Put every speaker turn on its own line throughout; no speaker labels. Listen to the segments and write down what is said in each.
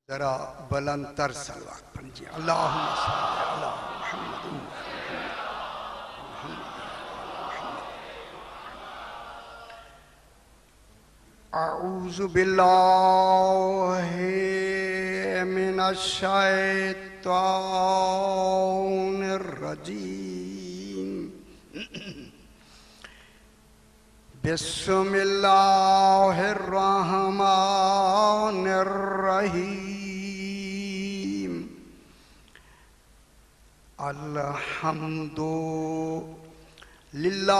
ذرا بلند تر صلوات پڑھیے اللہم صلی علی محمد اعوذ باللہ من الشیطان الرجیم بسم اللہ الرحمن الرحیم الحمد للہ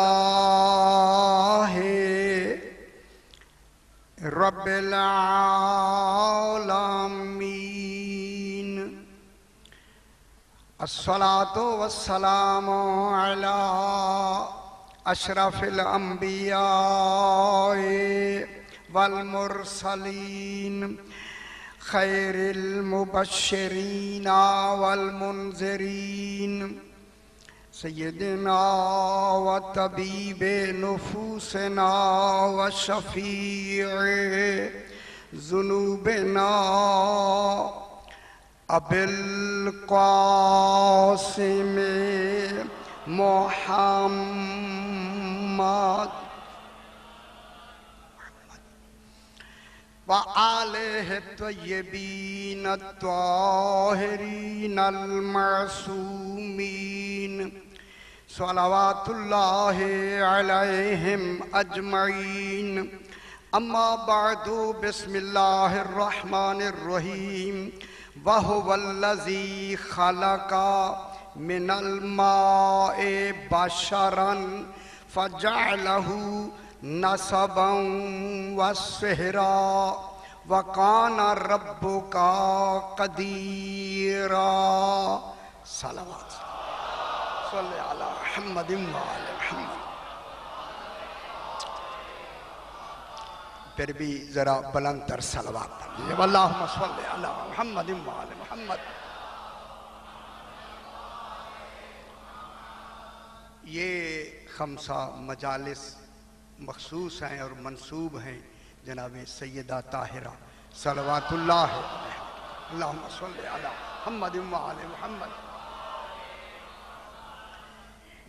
رب العالمین الصلاة والسلام علی اشرف الانبیاء والمرسلین خیر المبشرین والمنذرین سیدنا و طبیب نفوسنا و شفیع ذنوبنا ابی القاسم محمد وآلہ الطیبین الطاہرین المعصومین صلوات اللہ علیہم اجمعین اما بعد بسم اللہ الرحمن الرحیم وَهُوَ الَّذِي خَلَقَ من الماء بشرا فجعله نسبا وسحرا وكان ربك قديرا صلوات صلی علی محمد وعلی محمد. پھر بھی ذرا بلند تر صلوات پڑھیے اللہم صلی علی محمد وعلی محمد. یہ خمسہ مجالس مخصوص ہیں اور منسوب ہیں جناب سیدہ طاہرہ صلوات اللہ علیہ اللہم صلی علی محمد وعلی محمد.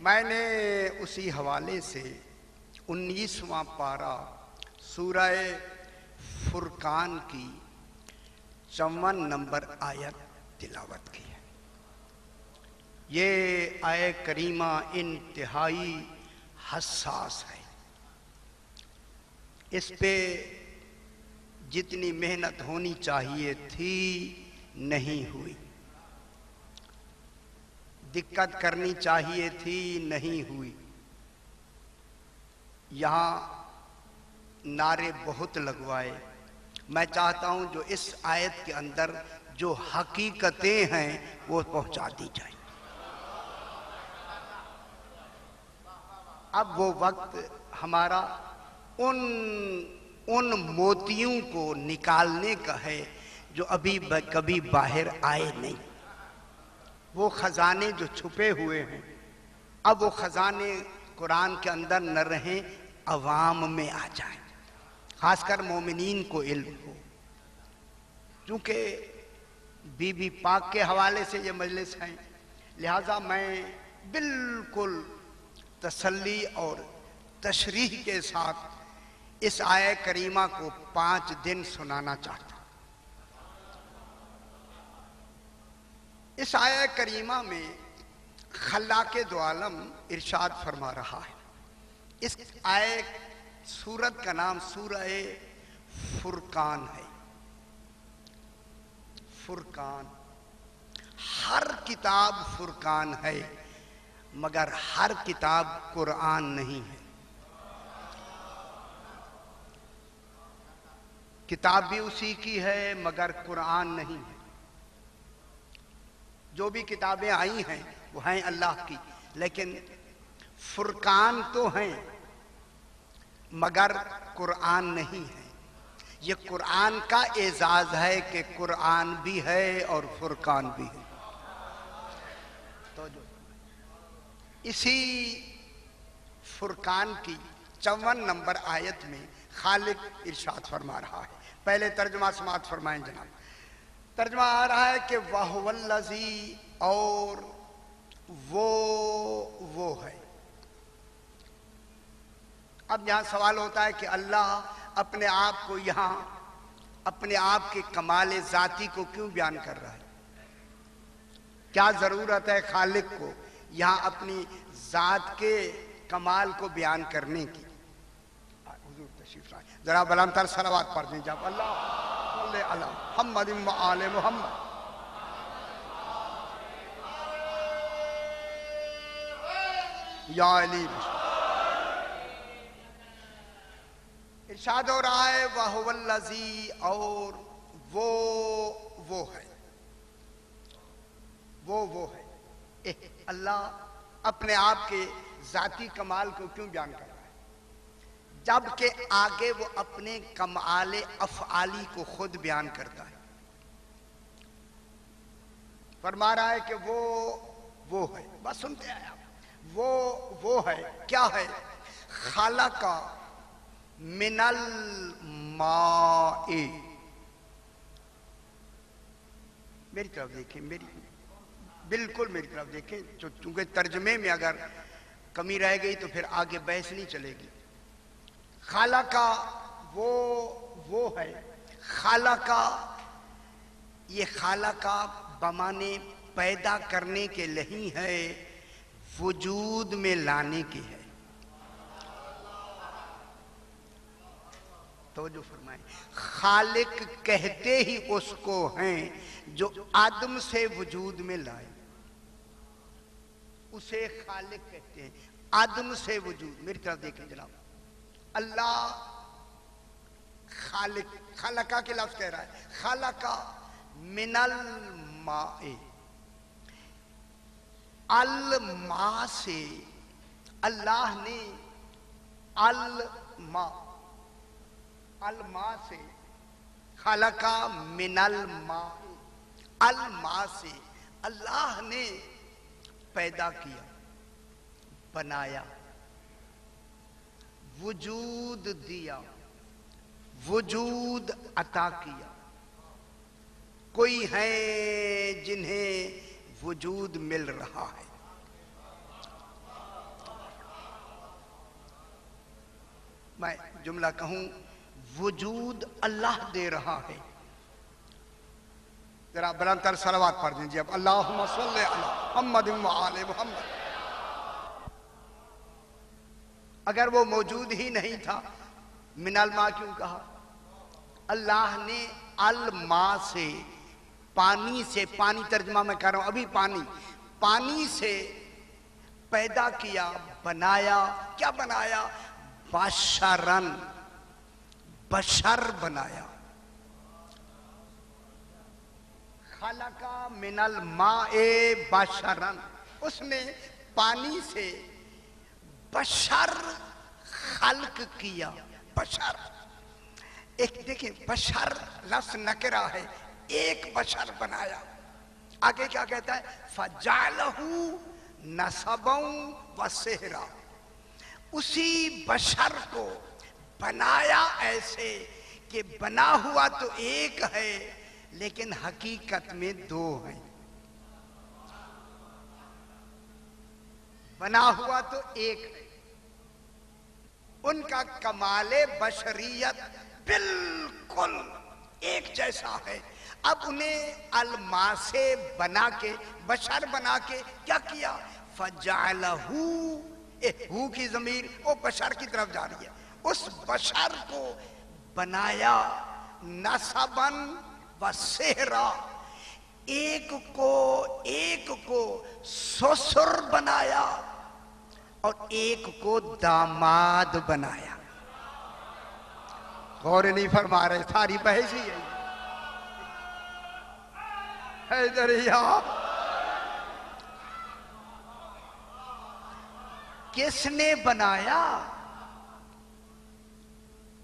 میں نے اسی حوالے سے 19واں پارہ سورہ فرقان کی 54 نمبر آیت تلاوت کی ہے. یہ آیت کریمہ انتہائی حساس ہے. اس پہ جتنی محنت ہونی چاہیے تھی نہیں ہوئی، دقت کرنی چاہیے تھی نہیں ہوئی. یہاں نعرے بہت لگوائے. میں چاہتا ہوں جو اس آیت کے اندر جو حقیقتیں ہیں وہ پہنچا دی جائیں. اب وہ وقت ہمارا ان موتیوں کو نکالنے کا ہے جو ابھی کبھی باہر آئے نہیں. وہ خزانے جو چھپے ہوئے ہیں اب وہ خزانے قرآن کے اندر نہ رہیں، عوام میں آ جائیں. خاص کر مومنین کو علم ہو. چونکہ بی بی پاک کے حوالے سے یہ مجلس ہیں، لہٰذا میں بالکل تسلی اور تشریح کے ساتھ اس آیت کریمہ کو 5 دن سنانا چاہتا ہوں. اس آیت کریمہ میں خلاق دو عالم ارشاد فرما رہا ہے. اس آیت سورت کا نام سورہ فرقان ہے. فرقان، ہر کتاب فرقان ہے مگر ہر کتاب قرآن نہیں ہے. کتاب بھی اسی کی ہے مگر قرآن نہیں ہے. جو بھی کتابیں آئی ہیں وہ ہیں اللہ کی، لیکن فرقان تو ہیں مگر قرآن نہیں ہے. یہ قرآن کا اعزاز ہے کہ قرآن بھی ہے اور فرقان بھی ہے. اسی فرقان کی 54 نمبر آیت میں خالق ارشاد فرما رہا ہے. پہلے ترجمہ سماعت فرمائیں جناب. ترجمہ آ رہا ہے کہ وَهُوَ الَّذِي، اور وہ ہے۔ اب یہاں سوال ہوتا ہے کہ اللہ اپنے آپ کو یہاں اپنے آپ کے کمال ذاتی کو کیوں بیان کر رہا ہے؟ کیا ضرورت ہے خالق کو یہاں اپنی ذات کے کمال کو بیان کرنے کی؟ حضور تشریف لائے، ذرا بلند تر صلوات پڑھ دیں جب اللہ صلی علی محمد و آل محمد۔ یا علی ارشاد ہو رہا ہے وَهُوَ الَّذِي، اور وہ ہے، وہ ہے۔ اللہ اپنے آپ کے ذاتی کمال کو کیوں بیان کر رہا ہے جبکہ آگے وہ اپنے کمال افعالی کو خود بیان کرتا ہے؟ فرما رہا ہے کہ وہ ہے، بس سنتے ہیں آپ، وہ ہے، کیا ہے؟ خلق من الماء، میری طرف دیکھیں، بالکل میری طرف دیکھیں، چونکہ ترجمے میں اگر کمی رہ گئی تو پھر آگے بحث نہیں چلے گی۔ خالق وہ ہے، خالق، یہ خالق بمانے پیدا کرنے کے نہیں ہے، وجود میں لانے کی ہے۔ توجہ فرمائیں، خالق کہتے ہی اس کو ہیں جو عدم سے وجود میں لائے، اسے خالق کہتے ہیں، عدم سے وجود۔ میری طرف دیکھیں جناب، اللہ خالق، خلقہ کے لفظ کہہ رہا ہے، خلق من الماء، الماء سے، اللہ نے الماء سے، خلق من الماء، الماء سے اللہ نے پیدا کیا، بنایا، وجود دیا، وجود عطا کیا۔ کوئی ہیں جنہیں وجود مل رہا ہے، میں جملہ کہوں، وجود اللہ دے رہا ہے۔ ذرا بلند تر صلوات پڑھ دیجیے اب، اللہم صلی علی محمد و آل محمد۔ اگر وہ موجود ہی نہیں تھا، من الماء کیوں کہا؟ اللہ نے الماء سے، پانی سے، پانی ترجمہ میں کر رہا ہوں ابھی، پانی سے پیدا کیا، بنایا۔ کیا بنایا؟ بشرن، بشر بنایا۔ خلق من الماء بشرن، اس نے پانی سے بشر خلق کیا، بشر۔ ایک دیکھیں، بشر لفظ نکرہ ہے، ایک بشر بنایا۔ آگے کیا کہتا ہے؟ فَجَعْلَهُ نَسَبًا وَسِحْرًا، اسی بشر کو بنایا ایسے کہ بنا ہوا تو ایک ہے لیکن حقیقت میں دو ہیں۔ بنا ہوا تو ایک ہے، ان کا کمال بشریت بالکل ایک جیسا ہے۔ اب انہیں الماء سے بنا کے، بشر بنا کے کیا کیا؟ فَجَعْلَهُ، ہو کی ضمیر وہ بشر کی طرف جا رہی ہے، اس بشر کو بنایا، نسباً و سحرا، ایک کو سسر بنایا اور ایک کو داماد بنایا۔ غور نہیں فرما رہے، ساری بحث ہی ہے حیدریہ۔ کس نے بنایا؟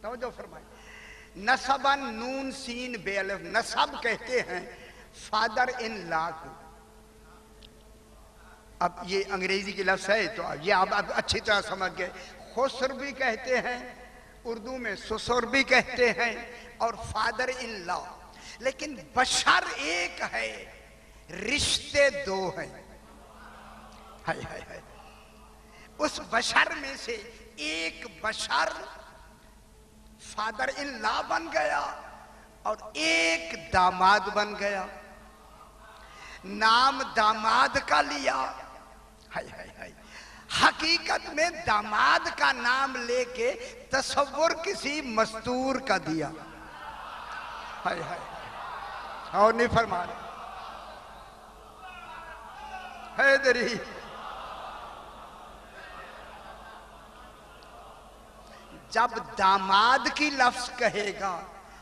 توجہ فرمائیں، نسباً نون سین بے الف، نسب کہتے ہیں فادر ان لا کو۔ اب یہ انگریزی کی لفظ ہے تو یہ آپ اچھی طرح سمجھ گئے۔ خسر بھی کہتے ہیں اردو میں، سسر بھی کہتے ہیں، اور فادر ان لا۔ لیکن بشر ایک ہے، رشتے دو ہیں. ہائے ہائے ہائے. اس بشر میں سے ایک بشر فادر ان لا بن گیا اور ایک داماد بن گیا. نام داماد کا لیا. ہائے ہائے ہائے. حقیقت میں داماد کا نام لے کے تصور کسی مستور کا دیا. ہائے ہائے. اور نہیں فرما رہے حیدری. جب داماد کی لفظ کہے گا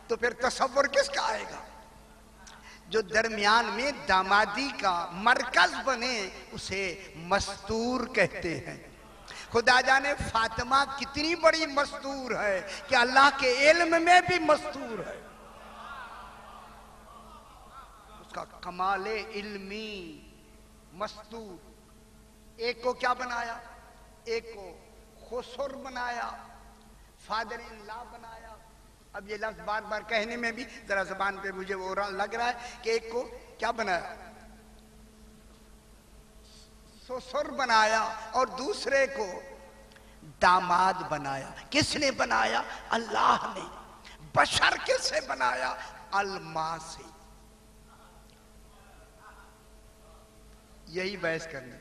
تو پھر تصور کس کا آئے گا؟ جو درمیان میں دامادی کا مرکز بنے اسے مستور کہتے ہیں. خدا جانے فاطمہ کتنی بڑی مستور ہے کہ اللہ کے علم میں بھی مستور ہے. اس کا کمال علمی مستور. ایک کو کیا بنایا؟ ایک کو خسر بنایا، فادر ان لا بنایا. اب یہ لفظ بار بار کہنے میں بھی ذرا زبان پہ مجھے وہ لگ رہا ہے کہ ایک کو کیا بنایا؟ سسر بنایا اور دوسرے کو داماد بنایا. کس نے بنایا؟ اللہ نے. بشر کس سے بنایا؟ الماء سے. یہی بحث کرنی.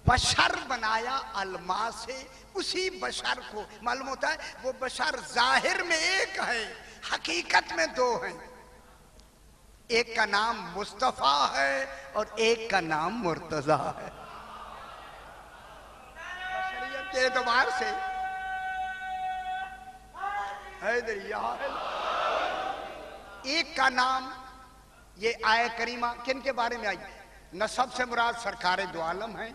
بشر بنایا الماء سے. اسی بشر کو معلوم ہوتا ہے وہ بشر ظاہر میں ایک ہے، حقیقت میں دو ہیں. ایک کا نام مصطفیٰ ہے اور ایک کا نام مرتضیٰ ہے. بشریت کے اعتبار سے ایک کا نام. یہ آیہ کریمہ کن کے بارے میں آئی؟ نسب سے مراد سرکار دو عالم ہیں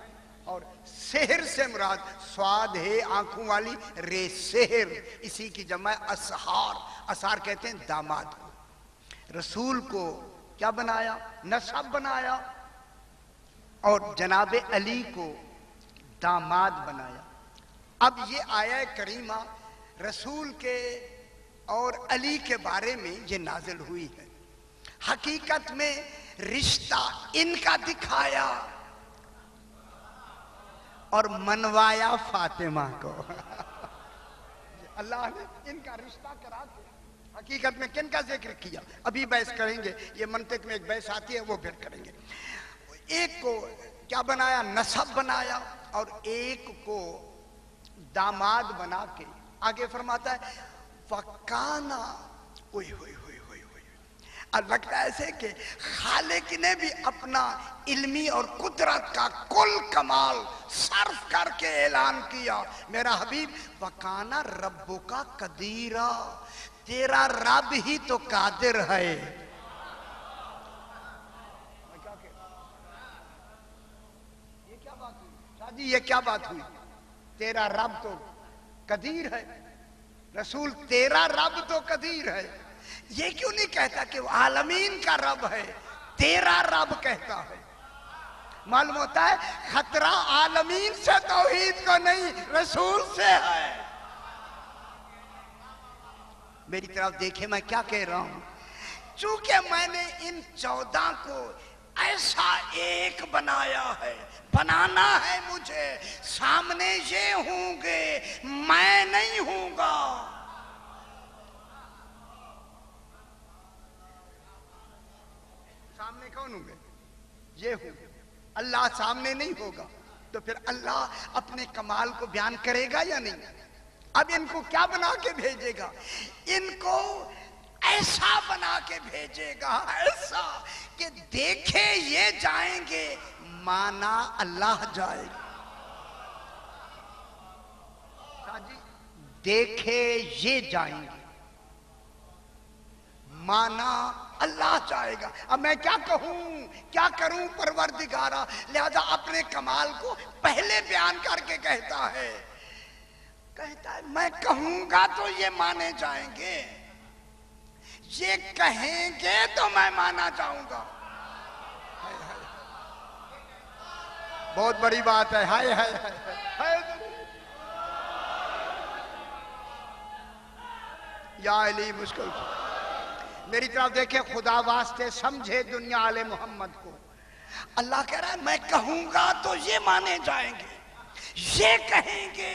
اور سحر سے مراد سواد ہے آنکھوں والی رے سحر. اسی کی جمع اسحار. اسحار کہتے ہیں داماد کو. رسول کو کیا بنایا؟ نسب بنایا اور جناب علی کو داماد بنایا. اب یہ آیہ کریمہ رسول کے اور علی کے بارے میں یہ نازل ہوئی ہے. حقیقت میں رشتہ ان کا دکھایا اور منوایا فاطمہ کو. اللہ نے ان کا رشتہ کرا دیا. حقیقت میں کن کا ذکر کیا؟ ابھی بحث کریں گے. یہ منطق میں ایک بحث آتی ہے وہ پھر کریں گے. ایک کو کیا بنایا؟ نسب بنایا اور ایک کو داماد بنا کے آگے فرماتا ہے وَقَانَا. اوئے ہوئے ہوئے ہوئے ہوئے. اب لگتا ہے ایسے کہ خالق نے بھی اپنا علمی اور قدرت کا کل کمال صرف کر کے اعلان کیا. میرا حبیب وَقَانَا رَبُّكَ قَدِيرًا. تیرا رب ہی تو قادر ہے. یہ کیا بات ہوئی شادی؟ یہ کیا بات ہوئی؟ تیرا رب تو قدیر ہے. رسول تیرا رب تو قدیر ہے. یہ کیوں نہیں کہتا کہ وہ عالمین کا رب ہے؟ تیرا رب کہتا ہے. معلوم ہوتا ہے خطرہ عالمین سے توحید کو نہیں رسول سے ہے. میری طرف دیکھیں میں کیا کہہ رہا ہوں. چونکہ میں نے ان 14 کو ایسا ایک بنایا ہے، بنانا ہے مجھے. سامنے یہ ہوں گے، میں نہیں ہوں گا. سامنے کون ہوں گے؟ یہ ہوں گے. اللہ سامنے نہیں ہوگا تو پھر اللہ اپنے کمال کو بیان کرے گا یا نہیں؟ اب ان کو کیا بنا کے بھیجے گا؟ ان کو ایسا بنا کے بھیجے گا، ایسا کہ دیکھے یہ جائیں گے مانا اللہ جائے گا. دیکھے یہ جائیں گے مانا اللہ جائے گا. اب میں کیا کہوں کیا کروں پروردگارا؟ لہذا اپنے کمال کو پہلے بیان کر کے کہتا ہے میں کہوں گا تو یہ مانے جائیں گے، یہ کہیں گے تو میں مانا جاؤں گا. بہت بڑی بات ہے. ہائے ہائے ہائے. یا علی مشکل میری طرف دیکھیں، خدا واسطے سمجھے دنیا آل محمد کو. اللہ کہہ رہا ہے میں کہوں گا تو یہ مانے جائیں گے، یہ کہیں گے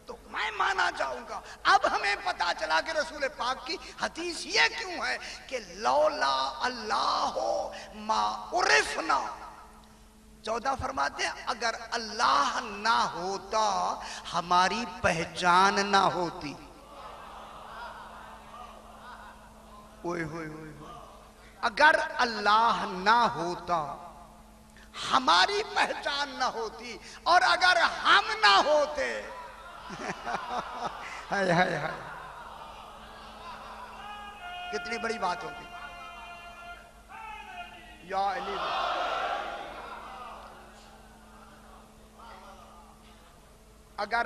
تو میں مانا جاؤں گا. اب ہمیں پتا چلا کہ رسول پاک کی حدیث یہ کیوں ہے کہ لولا اللہ ما عرفنا. 14 فرماتے ہیں اگر اللہ نہ ہوتا ہماری پہچان نہ ہوتی. اوئے ہوئے ہوئے ہوئے، اگر اللہ نہ ہوتا ہماری پہچان نہ ہوتی، اور اگر ہم نہ ہوتے ہائے ہائے ہائے کتنی بڑی بات ہوگی. یا علی اگر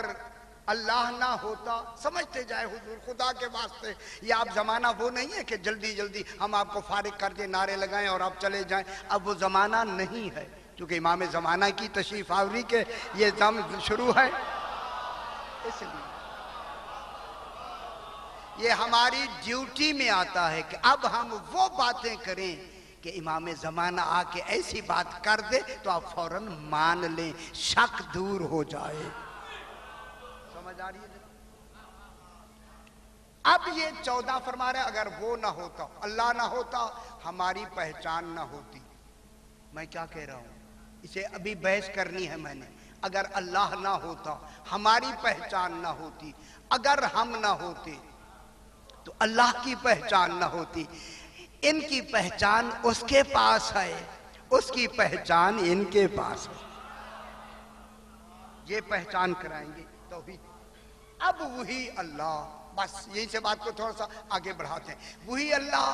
اللہ نہ ہوتا، سمجھتے جائے حضور خدا کے واسطے. یہ اب زمانہ وہ نہیں ہے کہ جلدی جلدی ہم آپ کو فارغ کر دیں، نعرے لگائیں اور آپ چلے جائیں. اب وہ زمانہ نہیں ہے، کیونکہ امام زمانہ کی تشریف آوری کے یہ دم شروع ہے. اس لیے یہ ہماری ڈیوٹی میں آتا ہے کہ اب ہم وہ باتیں کریں کہ امام زمانہ آ کے ایسی بات کر دے تو آپ فوراً مان لیں، شک دور ہو جائے. سمجھ آ رہی ہے؟ اب یہ 14 فرما رہے ہیں اگر وہ نہ ہوتا، اللہ نہ ہوتا، ہماری پہچان نہ ہوتی. میں کیا کہہ رہا ہوں؟ اسے ابھی بحث کرنی ہے میں نے. اگر اللہ نہ ہوتا ہماری پہچان نہ ہوتی، اگر ہم نہ ہوتے تو اللہ کی پہچان نہ ہوتی. ان کی پہچان اس کے پاس ہے، اس کی پہچان ان کے پاس ہے. یہ پہچان کرائیں گے توحید. اب وہی اللہ، بس یہیں سے بات کو تھوڑا سا آگے بڑھاتے ہیں. وہی اللہ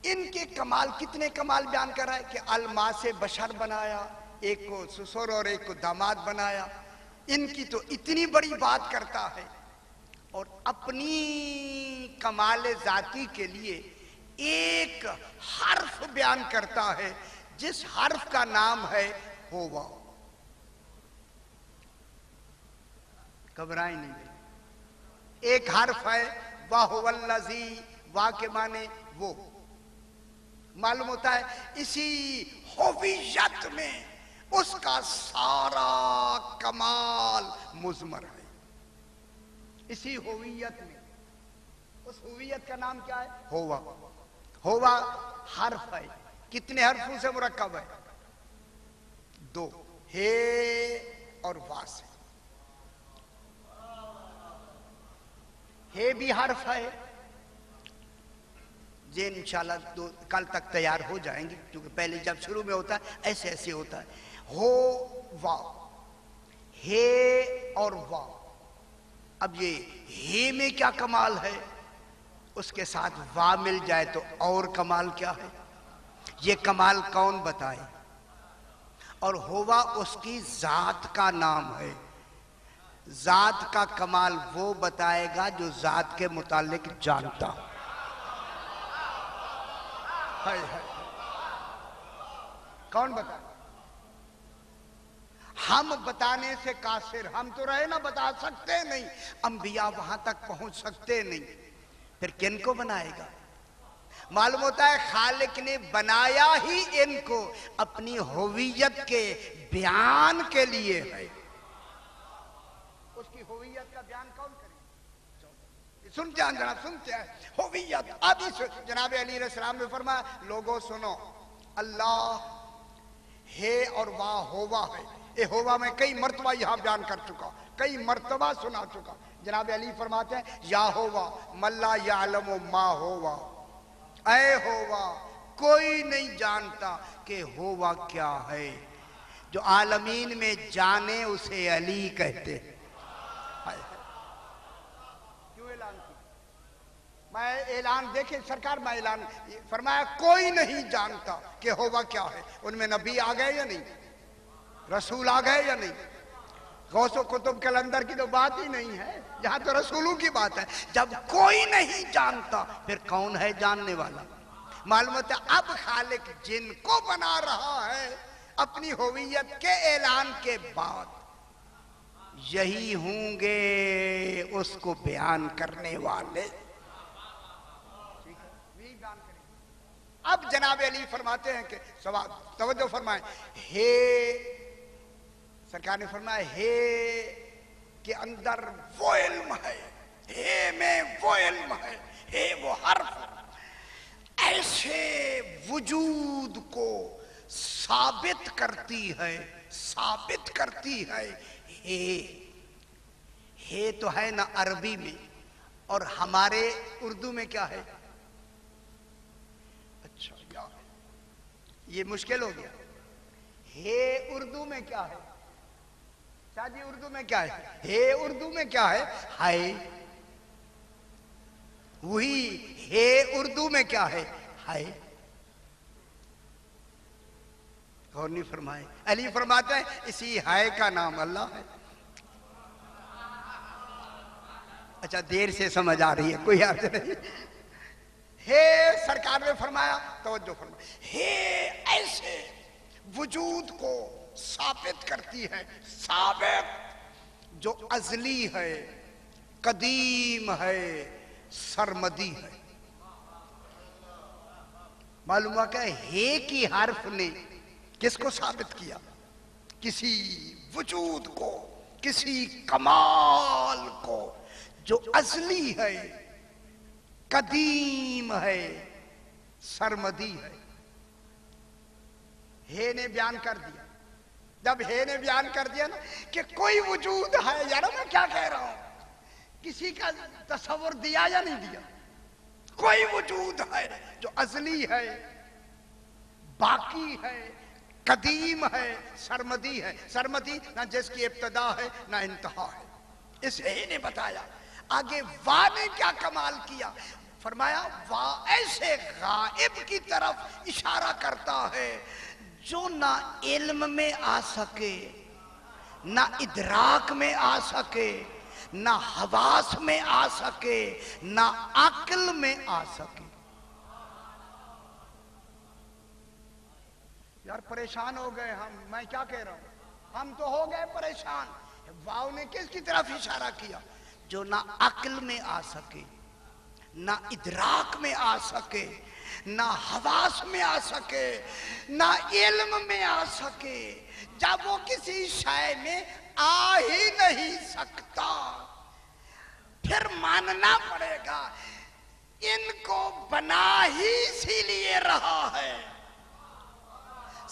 ان کے کمال، کتنے کمال بیان کر رہا ہے کہ الماء سے بشر بنایا، ایک کو سسر اور ایک کو داماد بنایا. ان کی تو اتنی بڑی بات کرتا ہے، اور اپنی کمال ذاتی کے لیے ایک حرف بیان کرتا ہے جس حرف کا نام ہے ہوا. گھبرائیں نہیں، ایک حرف ہے وَهُوَ الَّذِي، وا کے معنی وہ. معلوم ہوتا ہے اسی ہویت میں اس کا سارا کمال مضمر ہے. اسی ہویت میں، اس ہویت کا نام کیا ہے؟ ہوا. ہوا حرف ہے، کتنے حرفوں سے مرکب ہے؟ 2، ہے اور وا سے. ہے بھی حرف ہے، یہ انشاءاللہ کل تک تیار ہو جائیں گے، کیونکہ پہلے جب شروع میں ہوتا ہے ایسے ایسے ہوتا ہے. ہو وا، ہے اور وا. اب یہ ہے میں کیا کمال ہے، اس کے ساتھ وا مل جائے تو اور کمال کیا ہے؟ یہ کمال کون بتائے؟ اور ہوا اس کی ذات کا نام ہے. ذات کا کمال وہ بتائے گا جو ذات کے متعلق جانتا. کون بتائے؟ ہم بتانے سے قاصر، ہم تو رہے نا بتا سکتے نہیں، انبیاء وہاں تک پہنچ سکتے نہیں، پھر کن کو بنائے گا؟ معلوم ہوتا ہے خالق نے بنایا ہی ان کو اپنی ہویت کے بیان کے لیے ہے. اس کی ہویت کا بیان کون کرے؟ سنتے ہیں جناب، سنتے ہیں ہویت. اب اس جناب علی علیہ السلام نے فرمایا لوگوں سنو، اللہ ہے اور وا ہوا ہے. اے ہوا میں کئی مرتبہ یہاں بیان کر چکا، کئی مرتبہ سنا چکا. جناب علی فرماتے ہیں یا ہوا من لا یعلم ما ہوا. اے ہوا کوئی نہیں جانتا کہ ہوا کیا ہے، جو عالمین میں جانے اسے علی کہتے. کیوں اعلان کی؟ میں اعلان دیکھیں سرکار، میں اعلان فرمایا کوئی نہیں جانتا کہ ہوا کیا ہے. ان میں نبی آ گئے یا نہیں؟ رسول آ گئے یا نہیں؟ غوث و کتب کلندر کی تو بات ہی نہیں ہے، یہاں تو رسولوں کی بات ہے. جب کوئی نہیں جانتا پھر کون ہے جاننے والا؟ معلومات ہے اب خالق جن کو بنا رہا ہے اپنی ہویت کے اعلان کے بعد، یہی ہوں گے اس کو بیان کرنے والے. جناب علی فرماتے ہیں کہ توجہ فرمائیں، ہے سرکار نے فرمایا ہے کے اندر وہ علم ہے، ہے میں وہ علم ہے وہ حرف ایسے وجود کو ثابت کرتی ہے ہے تو ہے نا عربی میں، اور ہمارے اردو میں کیا ہے؟ اچھا یار یہ مشکل ہو گیا، ہے اردو میں کیا ہے؟ شاہ جی اردو میں کیا ہے اردو میں کیا ہے وہی ہے اردو میں کیا ہے غور نہیں فرمائے۔ علی فرماتے ہیں اسی ہائے کا نام اللہ ہے۔ اچھا دیر سے سمجھ آ رہی ہے، کوئی حرج نہیں۔ ہے سرکار نے فرمایا، توجہ فرمایا، ہے ایسے وجود کو ثابت کرتی ہے، ثابت جو ازلی ہے، قدیم ہے، سرمدی ہے۔ معلوم ہوا کہ ہے کی حرف نے کس کو ثابت کیا؟ کسی وجود کو، کسی کمال کو جو ازلی ہے، قدیم ہے، سرمدی ہے نے بیان کر دیا۔ جب ہے نے بیان کر دیا نا کہ کوئی وجود ہے، یار میں کیا کہہ رہا ہوں، کسی کا تصور دیا یا نہیں دیا؟ کوئی وجود ہے جو ازلی ہے، باقی ہے، قدیم ہے، سرمدی ہے۔ سرمدی نہ جس کی ابتدا ہے نہ انتہا ہے، اس ہے نے بتایا۔ آگے واہ نے کیا کمال کیا؟ فرمایا واہ ایسے غائب کی طرف اشارہ کرتا ہے جو نہ علم میں آ سکے، نہ ادراک میں آ سکے، نہ حواس میں آ سکے، نہ عقل میں آ سکے۔ یار پریشان ہو گئے ہم، میں کیا کہہ رہا ہوں، ہم تو ہو گئے پریشان۔ واو نے کس کی طرف اشارہ کیا؟ جو نہ عقل میں آ سکے، نہ ادراک میں آ سکے، نہ حواس میں آ سکے، نہ علم میں آ سکے۔ جب وہ کسی شے میں آ ہی نہیں سکتا، پھر ماننا پڑے گا ان کو بنا ہی اسی لیے رہا ہے،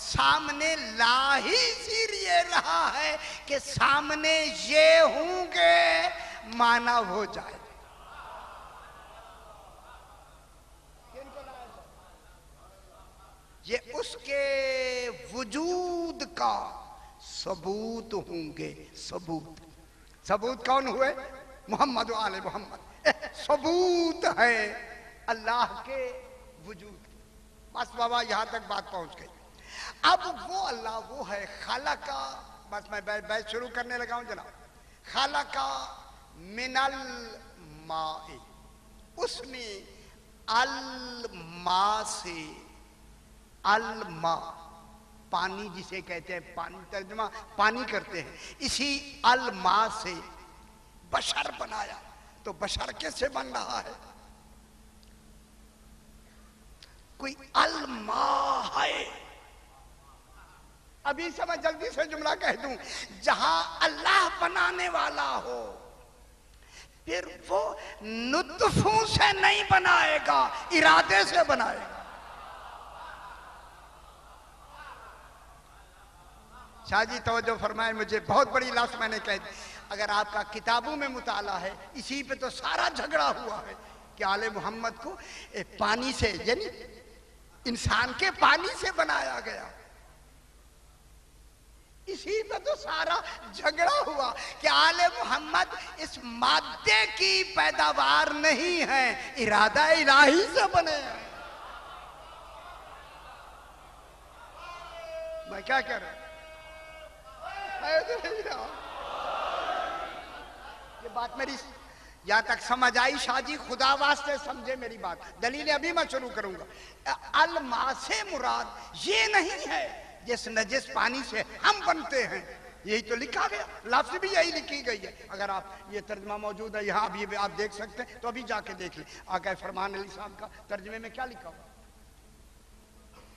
سامنے لا ہی اسی لیے رہا ہے کہ سامنے یہ ہوں گے مانا ہو جائے۔ یہ اس کے وجود کا ثبوت ہوں گے۔ ثبوت کون ہوئے؟ محمد و آل محمد۔ ثبوت ہے اللہ کے وجود کی۔ بس بابا یہاں تک بات پہنچ گئی۔ اب وہ اللہ وہ ہے خالقہ، بس میں بحث شروع کرنے لگا ہوں جناب۔ خالقہ من الماء، اس نے الماء سے، الماء پانی جسے کہتے ہیں، پانی ترجمہ پانی کرتے ہیں، اسی الماء سے بشر بنایا۔ تو بشر کس سے بن رہا ہے؟ کوئی الماء ہے۔ ابھی سے میں جلدی سے جملہ کہہ دوں، جہاں اللہ بنانے والا ہو پھر وہ نطفوں سے نہیں بنائے گا، ارادے سے بنائے گا۔ شاہ جی توجہ فرمائیں، مجھے بہت بڑی لفظ میں نے کہہ دی۔ اگر آپ کا کتابوں میں مطالعہ ہے، اسی پہ تو سارا جھگڑا ہوا ہے کہ آل محمد کو پانی سے، یعنی انسان کے پانی سے بنایا گیا۔ اسی پہ تو سارا جھگڑا ہوا کہ آل محمد اس مادے کی پیداوار نہیں ہے، ارادہ الہی سے بنے ہیں۔ میں کیا کہہ رہا ہوں؟ یہ بات میری یہاں تک سمجھ آئی؟ شاہ جی خدا واسطے سمجھے میری بات، دلیل ابھی میں شروع کروں گا۔ الماء سے مراد یہ نہیں ہے جس نجس پانی سے ہم بنتے ہیں، یہی تو لکھا گیا، لفظ بھی یہی لکھی گئی ہے۔ اگر آپ یہ ترجمہ موجود ہے یہاں ابھی آپ دیکھ سکتے ہیں تو ابھی جا کے دیکھ لیں، آقا فرمان علی صاحب کا ترجمے میں کیا لکھا ہوا۔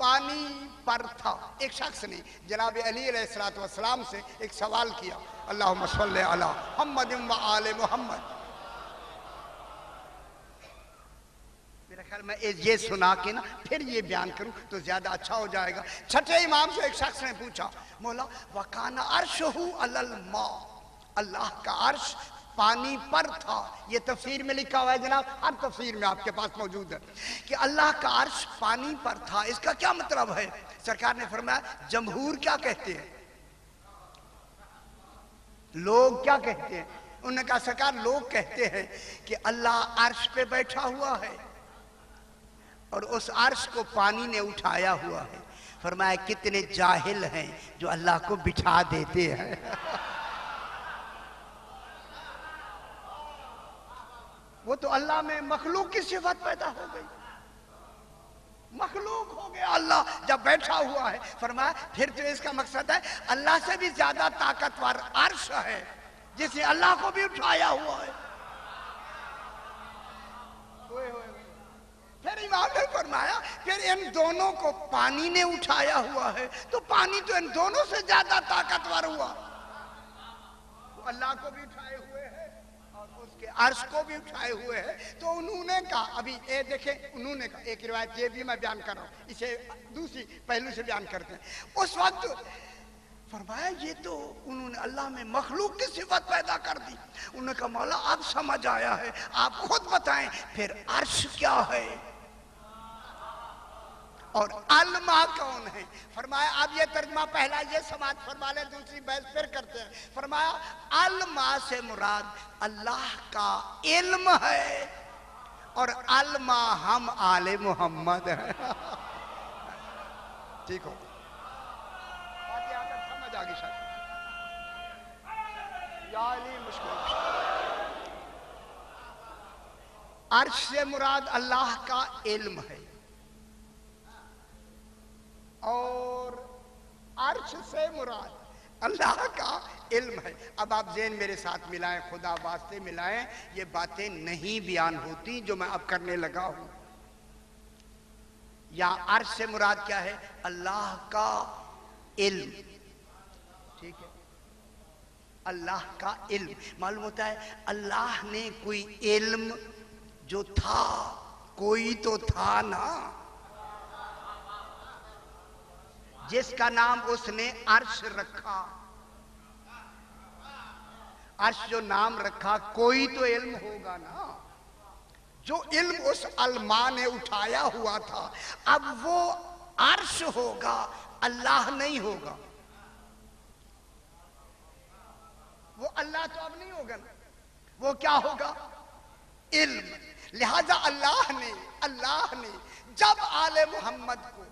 پانی پر تھا. ایک شخص نے جناب علی علیہ السلام سے ایک سوال کیا, اللہم صلی علی محمد و آل محمد. میرا خیال میں یہ سنا کے نا پھر یہ بیان کروں تو زیادہ اچھا ہو جائے گا. چھٹے امام سے ایک شخص نے پوچھا, مولا وَقَانَ عَرْشُهُ عَلَى الْمَاءِ, اللہ کا عرش پانی پر تھا. یہ تفسیر میں لکھا ہوا ہے جناب, ہر تفسیر میں آپ کے پاس موجود ہے کہ اللہ کا عرش پانی پر تھا. اس کا کیا مطلب ہے؟ سرکار نے فرمایا جمہور کیا کہتے ہیں, لوگ کیا کہتے ہیں؟ انہوں نے کہا سرکار لوگ کہتے ہیں کہ اللہ عرش پہ بیٹھا ہوا ہے اور اس عرش کو پانی نے اٹھایا ہوا ہے. فرمایا کتنے جاہل ہیں جو اللہ کو بٹھا دیتے ہیں. وہ تو اللہ میں مخلوق کی صفت پیدا ہو گئی, مخلوق ہو گیا اللہ جب بیٹھا ہوا ہے. فرمایا پھر تو اس کا مقصد ہے اللہ سے بھی زیادہ طاقتور عرش ہے جس نے اللہ کو بھی اٹھایا ہوا ہے. پھر امام نے فرمایا پھر ان دونوں کو پانی نے اٹھایا ہوا ہے تو پانی تو ان دونوں سے زیادہ طاقتور ہوا. وہ اللہ کو بھی اٹھائے ہوئے ہیں اور اس کے عرش کو بھی اٹھائے ہوئے ہیں. تو انہوں نے کہا, ابھی یہ دیکھیں, انہوں نے کہا, ایک روایت یہ بھی میں بیان کر رہا ہوں, اسے دوسری پہلو سے بیان کرتے ہیں. اس وقت فرمایا یہ تو انہوں نے اللہ میں مخلوق کی صفت پیدا کر دی. انہوں نے کہا مولا اب سمجھ آیا ہے, آپ خود بتائیں پھر عرش کیا ہے اور الماء کون ہے. فرمایا اب یہ ترجمہ پہلا یہ سماعت فرما لیں, دوسری بحث پھر کرتے ہیں. فرمایا الماء سے مراد اللہ کا علم ہے اور الماء ہم آل محمد ہیں. ٹھیک ہو سمجھ آگی شاید یا علی مشکل. عرش سے مراد اللہ کا علم ہے اور عرش سے مراد اللہ کا علم ہے. اب آپ ذہن میرے ساتھ ملائیں, خدا واسطے ملائیں, یہ باتیں نہیں بیان ہوتی جو میں اب کرنے لگا ہوں. یا عرش سے مراد کیا ہے؟ اللہ کا علم. ٹھیک ہے, اللہ کا علم. معلوم ہوتا ہے اللہ نے کوئی علم جو تھا, کوئی تو تھا نا, جس کا نام اس نے عرش رکھا. عرش جو نام رکھا کوئی تو علم ہوگا نا, جو علم اس الماء نے اٹھایا ہوا تھا. اب وہ عرش ہوگا, اللہ نہیں ہوگا. وہ اللہ تو اب نہیں ہوگا نا, وہ کیا ہوگا؟ علم. لہذا اللہ نے جب آل محمد کو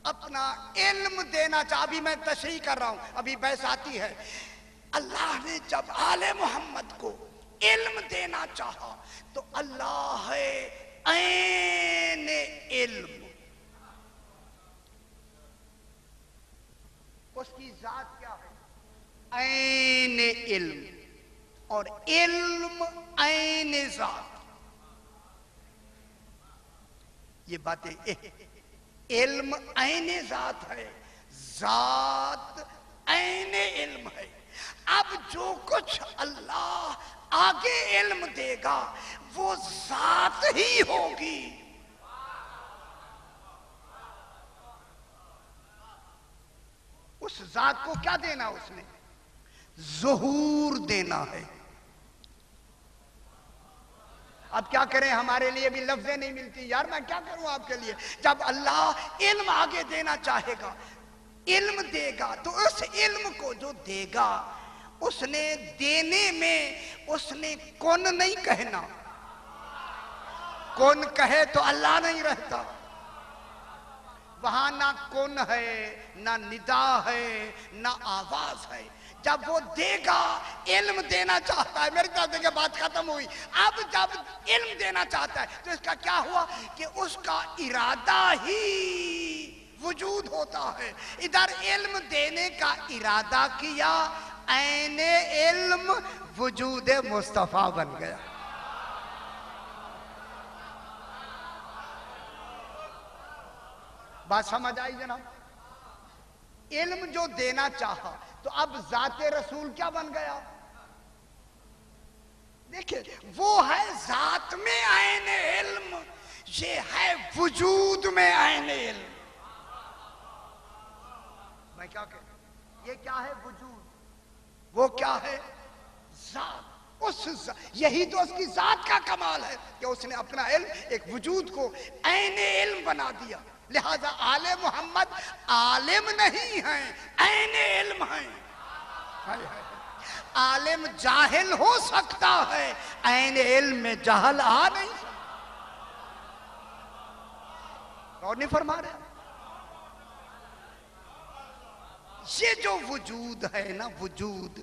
اپنا علم دینا چاہا, ابھی میں تشریح کر رہا ہوں, ابھی بحث آتی ہے. اللہ نے جب آل محمد کو علم دینا چاہا تو اللہ ہے عین علم. اس کی ذات کیا ہے؟ عین علم. اور علم عین ذات. یہ باتیں علم عین ذات ہے, ذات عین علم ہے. اب جو کچھ اللہ آگے علم دے گا وہ ذات ہی ہوگی. اس ذات کو کیا دینا؟ اس نے ظہور دینا ہے. اب کیا کریں, ہمارے لیے بھی لفظیں نہیں ملتی. یار میں کیا کروں آپ کے لیے؟ جب اللہ علم آگے دینا چاہے گا, علم دے گا, تو اس علم کو جو دے گا اس نے دینے میں اس نے کون نہیں کہنا. کون کہے تو اللہ نہیں رہتا. وہاں نہ کون ہے, نہ ندا ہے, نہ آواز ہے. جب وہ دے گا, علم دینا چاہتا ہے. میری طرف دیکھیں بات ختم ہوئی. اب جب علم دینا چاہتا ہے تو اس کا کیا ہوا کہ اس کا ارادہ ہی وجود ہوتا ہے. ادھر علم دینے کا ارادہ کیا, عین علم وجود مصطفیٰ بن گیا. بات سمجھ آئی جناب؟ علم جو دینا چاہا تو اب ذات رسول کیا بن گیا؟ دیکھیں وہ ہے ذات میں عین علم، یہ ہے وجود میں عین علم۔ میں کیا کہوں؟ یہ کیا ہے وجود، وہ کیا ہے ذات۔ یہی تو اس کی ذات کا کمال ہے کہ اس نے اپنا علم ایک وجود کو عین علم بنا دیا۔ لہذا آل محمد عالم نہیں ہیں، عین علم ہیں۔ عالم جاہل ہو سکتا ہے، عین علم میں جہل آ نہیں سکتا۔ اور نہیں فرما رہے؟ یہ جو وجود ہے نا، وجود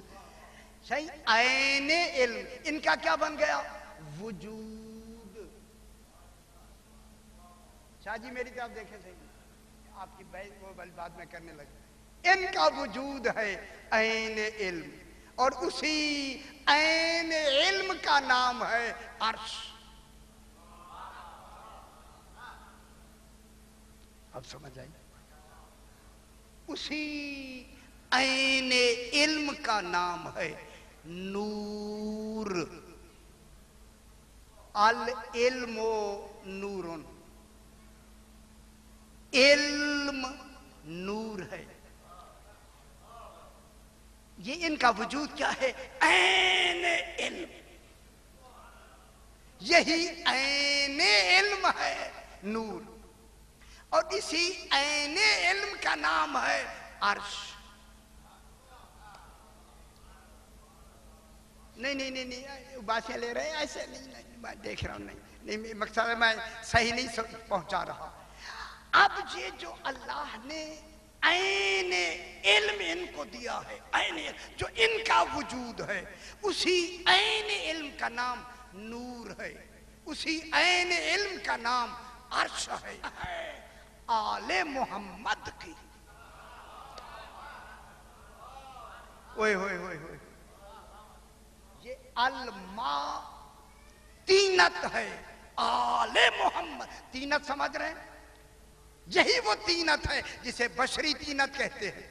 صحیح عین علم، ان کا کیا بن گیا؟ وجود۔ شاہ جی میری طرف دیکھیں صحیح، آپ کی بات میں کرنے لگے۔ ان کا وجود ہے عین علم، اور اسی عین علم کا نام ہے عرش۔ اب سمجھ آئی؟ اسی عین علم کا نام ہے نور۔ العلم نور، علم نور ہے۔ یہ ان کا وجود کیا ہے؟ عین علم۔ یہی عین علم ہے نور، اور اسی عین علم کا نام ہے عرش۔ نہیں باتیں لے رہے ہیں ایسے نہیں، میں دیکھ رہا ہوں، نہیں مقصد ہے میں صحیح نہیں پہنچا رہا۔ اب یہ جو اللہ نے عین علم ان کو دیا ہے، عین علم جو ان کا وجود ہے، اسی عین علم کا نام نور ہے، اسی عین علم کا نام عرش ہے۔ آل محمد کی اوئے ہوئے ہوئے ہوئے، یہ الماء تینت ہے، آل محمد تینت سمجھ رہے ہیں؟ یہی وہ تینت ہے جسے بشری تینت کہتے ہیں،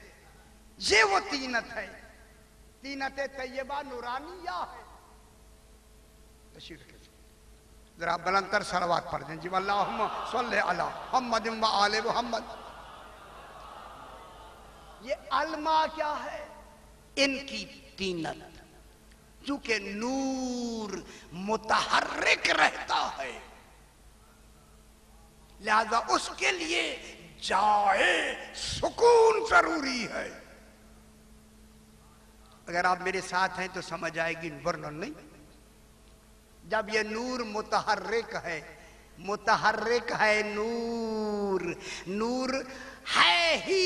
یہ وہ تینت ہے، تینت طیبہ نورانیہ ہے۔ تشریف کے ساتھ ذرا بلندتر صلوات پڑھ دیں جی، اللہم صلی علی محمد و آل محمد۔ یہ الماء کیا ہے؟ ان کی تینت، چونکہ نور متحرک رہتا ہے، لہذا اس کے لیے جائے سکون ضروری ہے۔ اگر آپ میرے ساتھ ہیں تو سمجھ آئے گی، ورنہ نہیں۔ جب یہ نور متحرک ہے، متحرک ہے نور، نور ہے ہی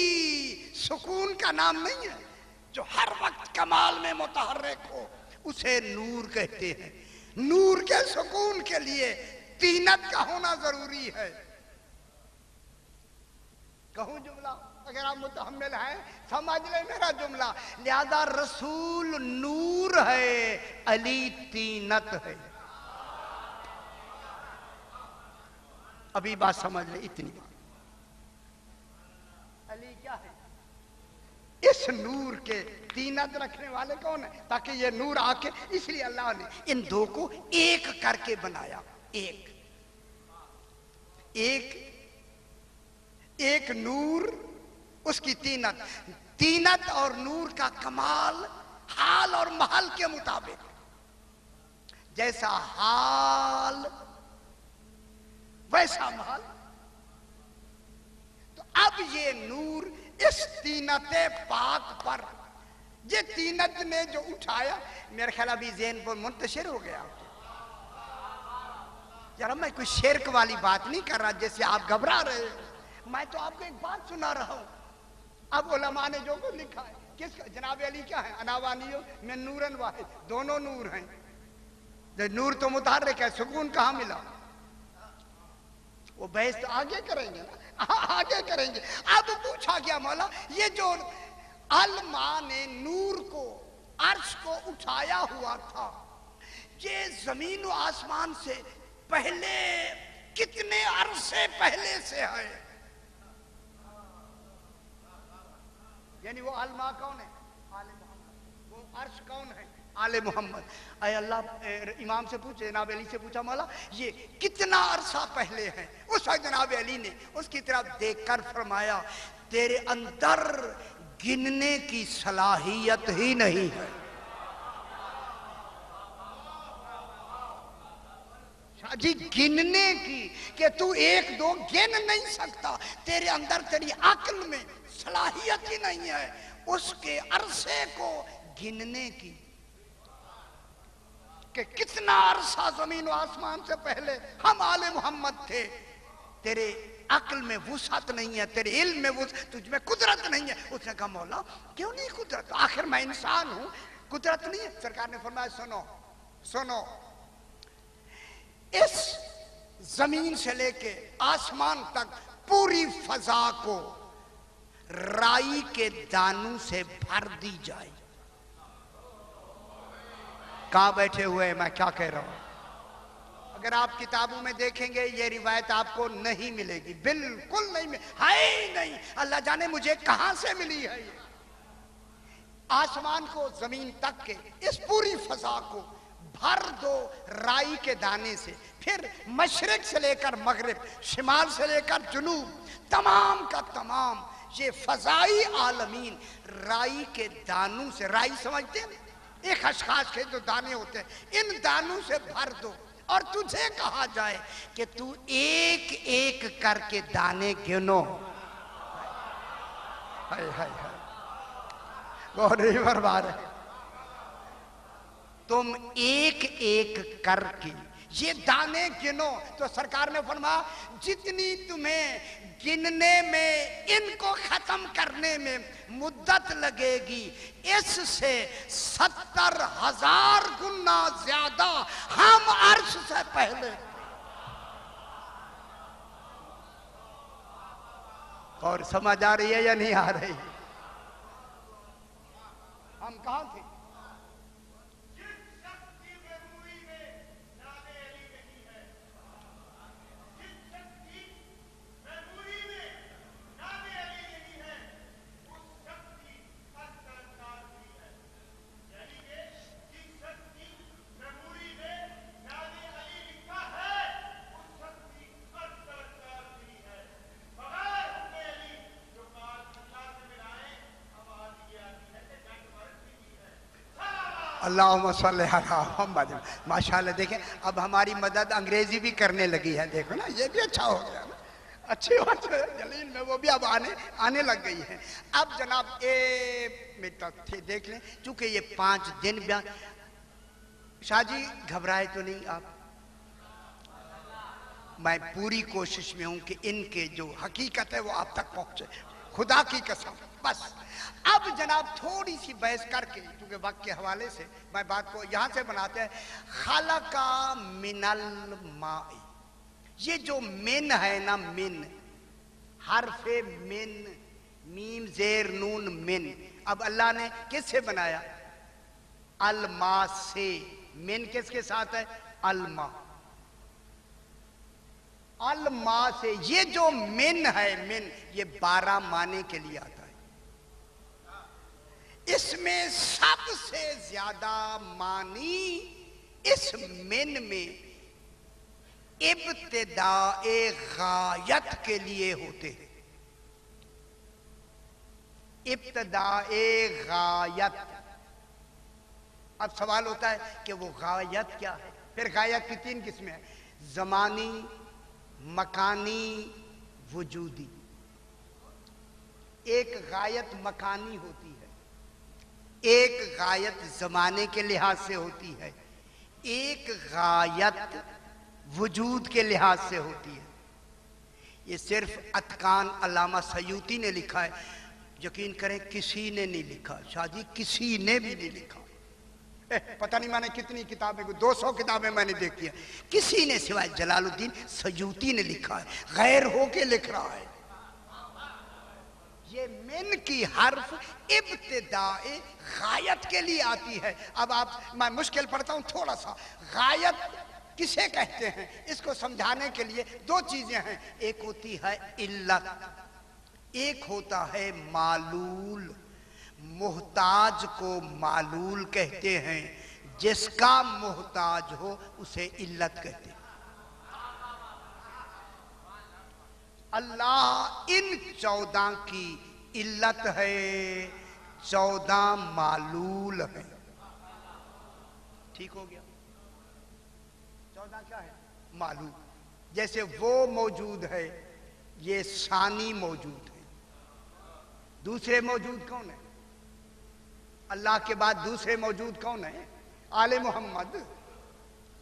سکون کا نام نہیں ہے، جو ہر وقت کمال میں متحرک ہو اسے نور کہتے ہیں۔ نور کے سکون کے لیے تینت کا ہونا ضروری ہے۔ کہوں جملہ؟ اگر آپ متحمل ہیں سمجھ لیں میرا جملہ۔ لہذا رسول نور ہے، علی تینت ہے۔ ابھی بات سمجھ لیں اتنی بات۔ علی کیا ہے؟ اس نور کے تینت رکھنے والے کون ہیں؟ تاکہ یہ نور آ کے، اس لیے اللہ نے ان دو کو ایک کر کے بنایا۔ ایک نور، اس کی تینت۔ تینت اور نور کا کمال حال اور محل کے مطابق، جیسا حال ویسا محل۔ تو اب یہ نور اس تینت پاک پر، یہ تینت نے جو اٹھایا، میرے خیال ابھی ذہن پر منتشر ہو گیا۔ یار میں کوئی شرک والی بات نہیں کر رہا جیسے آپ گھبرا رہے ہیں، میں تو آپ کو ایک بات سنا رہا ہوں۔ اب علماء نے جو کچھ لکھا ہے، کس کا؟ جناب علی کیا ہے؟ اناوانیو من نورن واحد، دونوں نور ہیں۔ نور تو متحرک ہے، سکون کہاں ملا؟ وہ بحث تو آگے کریں گے نا، آگے کریں گے۔ اب پوچھا گیا مولا، یہ جو الماء نے نور کو، عرش کو اٹھایا ہوا تھا، یہ زمین و آسمان سے پہلے کتنے عرصے پہلے سے ہے؟ یعنی وہ علماء کون ہے؟ آل محمد. وہ عرش کون ہے؟ آل محمد. اے اللہ امام سے پوچھے، جناب علی سے پوچھا مولا یہ کتنا عرصہ پہلے ہے؟ اس وقت جناب علی نے اس کی طرف دیکھ کر فرمایا تیرے اندر گننے کی صلاحیت ہی نہیں ہے. شاہ جی گننے کی کہ تو ایک دو گن نہیں سکتا، تیرے اندر تیری عقل میں صلاحیت ہی نہیں ہے اس کے عرصے کو گننے کی کہ کتنا عرصہ زمین و آسمان سے پہلے ہم آل محمد تھے. تیرے عقل میں وسعت نہیں ہے، تیرے علم میں وسعت، تجھ میں قدرت نہیں ہے. اس نے کہا مولا کیوں نہیں قدرت؟ آخر میں انسان ہوں، قدرت نہیں ہے. سرکار نے فرمایا سنو سنو، اس زمین سے لے کے آسمان تک پوری فضا کو رائی کے دانوں سے بھر دی جائے. کہاں بیٹھے ہوئے ہیں میں کیا کہہ رہا ہوں؟ اگر آپ کتابوں میں دیکھیں گے یہ روایت آپ کو نہیں ملے گی، بالکل نہیں ہے نہیں. اللہ جانے مجھے کہاں سے ملی ہے یہ. آسمان کو زمین تک کے اس پوری فضا کو بھر دو رائی کے دانے سے، پھر مشرق سے لے کر مغرب، شمال سے لے کر جنوب، تمام کا تمام یہ فضائی عالمین رائی کے دانوں سے، رائی سمجھتے ہیں ایک خشخاش کے جو دانے ہوتے ہیں، ان دانوں سے بھر دو اور تجھے کہا جائے کہ تو ایک ایک کر کے دانے گنو. ہائے ہائے ہائے گوری بربار ہے. تم ایک ایک کر کے یہ دانے گنو. تو سرکار نے فرمایا جتنی تمہیں گننے میں ان کو ختم کرنے میں مدت لگے گی، اس سے 70,000 گنا زیادہ ہم عرش سے پہلے. اور سمجھ آ رہی ہے یا نہیں آ رہی؟ ہم کہاں تھے؟ اللہم صلی علی محمد. ماشاءاللہ دیکھیں اب ہماری مدد انگریزی بھی کرنے لگی ہے. دیکھو نا یہ بھی اچھا ہو گیا نا، اچھی بات ہے. جلیل میں وہ بھی اب آنے لگ گئی ہیں. اب جناب دیکھ لیں چونکہ یہ 5 دن بیان. شاہ جی گھبرائے تو نہیں آپ؟ میں پوری کوشش میں ہوں کہ ان کے جو حقیقت ہے وہ آپ تک پہنچے، خدا کی قسم. بس اب جناب تھوڑی سی بحث کر کے کیونکہ وقت کے حوالے سے میں بات کو یہاں سے بناتے ہیں. خلق من الماء، یہ جو من ہے نا، من حرف من، میم زیر نون من. اب اللہ نے کس سے بنایا؟ الماء سے. من کس کے ساتھ ہے؟ الماء. الماء سے. یہ جو من ہے، من یہ 12 معنی کے لیے آتا ہے. اس میں سب سے زیادہ معنی اس من میں ابتداء غایت کے لیے ہوتے ہیں. ابتداء غایت. اب سوال ہوتا ہے کہ وہ غایت کیا ہے؟ پھر غایت کی 3 قسمیں ہیں: زمانی، مکانی، وجودی. ایک غایت مکانی ہوتی ہے، ایک غایت زمانے کے لحاظ سے ہوتی ہے، ایک غایت وجود کے لحاظ سے ہوتی ہے. یہ صرف اتقان علامہ سیوطی نے لکھا ہے. یقین کریں کسی نے نہیں لکھا. شاہ جی کسی نے بھی نہیں لکھا. پتہ نہیں میں نے کتنی کتابیں، 200 کتابیں میں نے دیکھی ہیں، کسی نے سوائے جلال الدین سیوطی نے لکھا ہے. غیر ہو کے لکھ رہا ہے. یہ من کی حرف ابتداء غایت کے لیے آتی ہے. اب میں مشکل پڑھتا ہوں تھوڑا سا. غایت کسے کہتے ہیں اس کو سمجھانے کے لیے 2 چیزیں ہیں. ایک ہوتی ہے علت، ایک ہوتا ہے معلول. محتاج کو معلول کہتے ہیں، جس کا محتاج ہو اسے علت کہتے ہیں۔ اللہ ان 14 کی علت ہے، 14 معلول ہے۔ ٹھیک ہو گیا؟ 14 کیا ہے؟ معلول۔ جیسے وہ موجود ہے، یہ ثانی موجود ہے۔ دوسرے موجود کون ہے؟ اللہ کے بعد دوسرے موجود کون ہے؟ آل محمد۔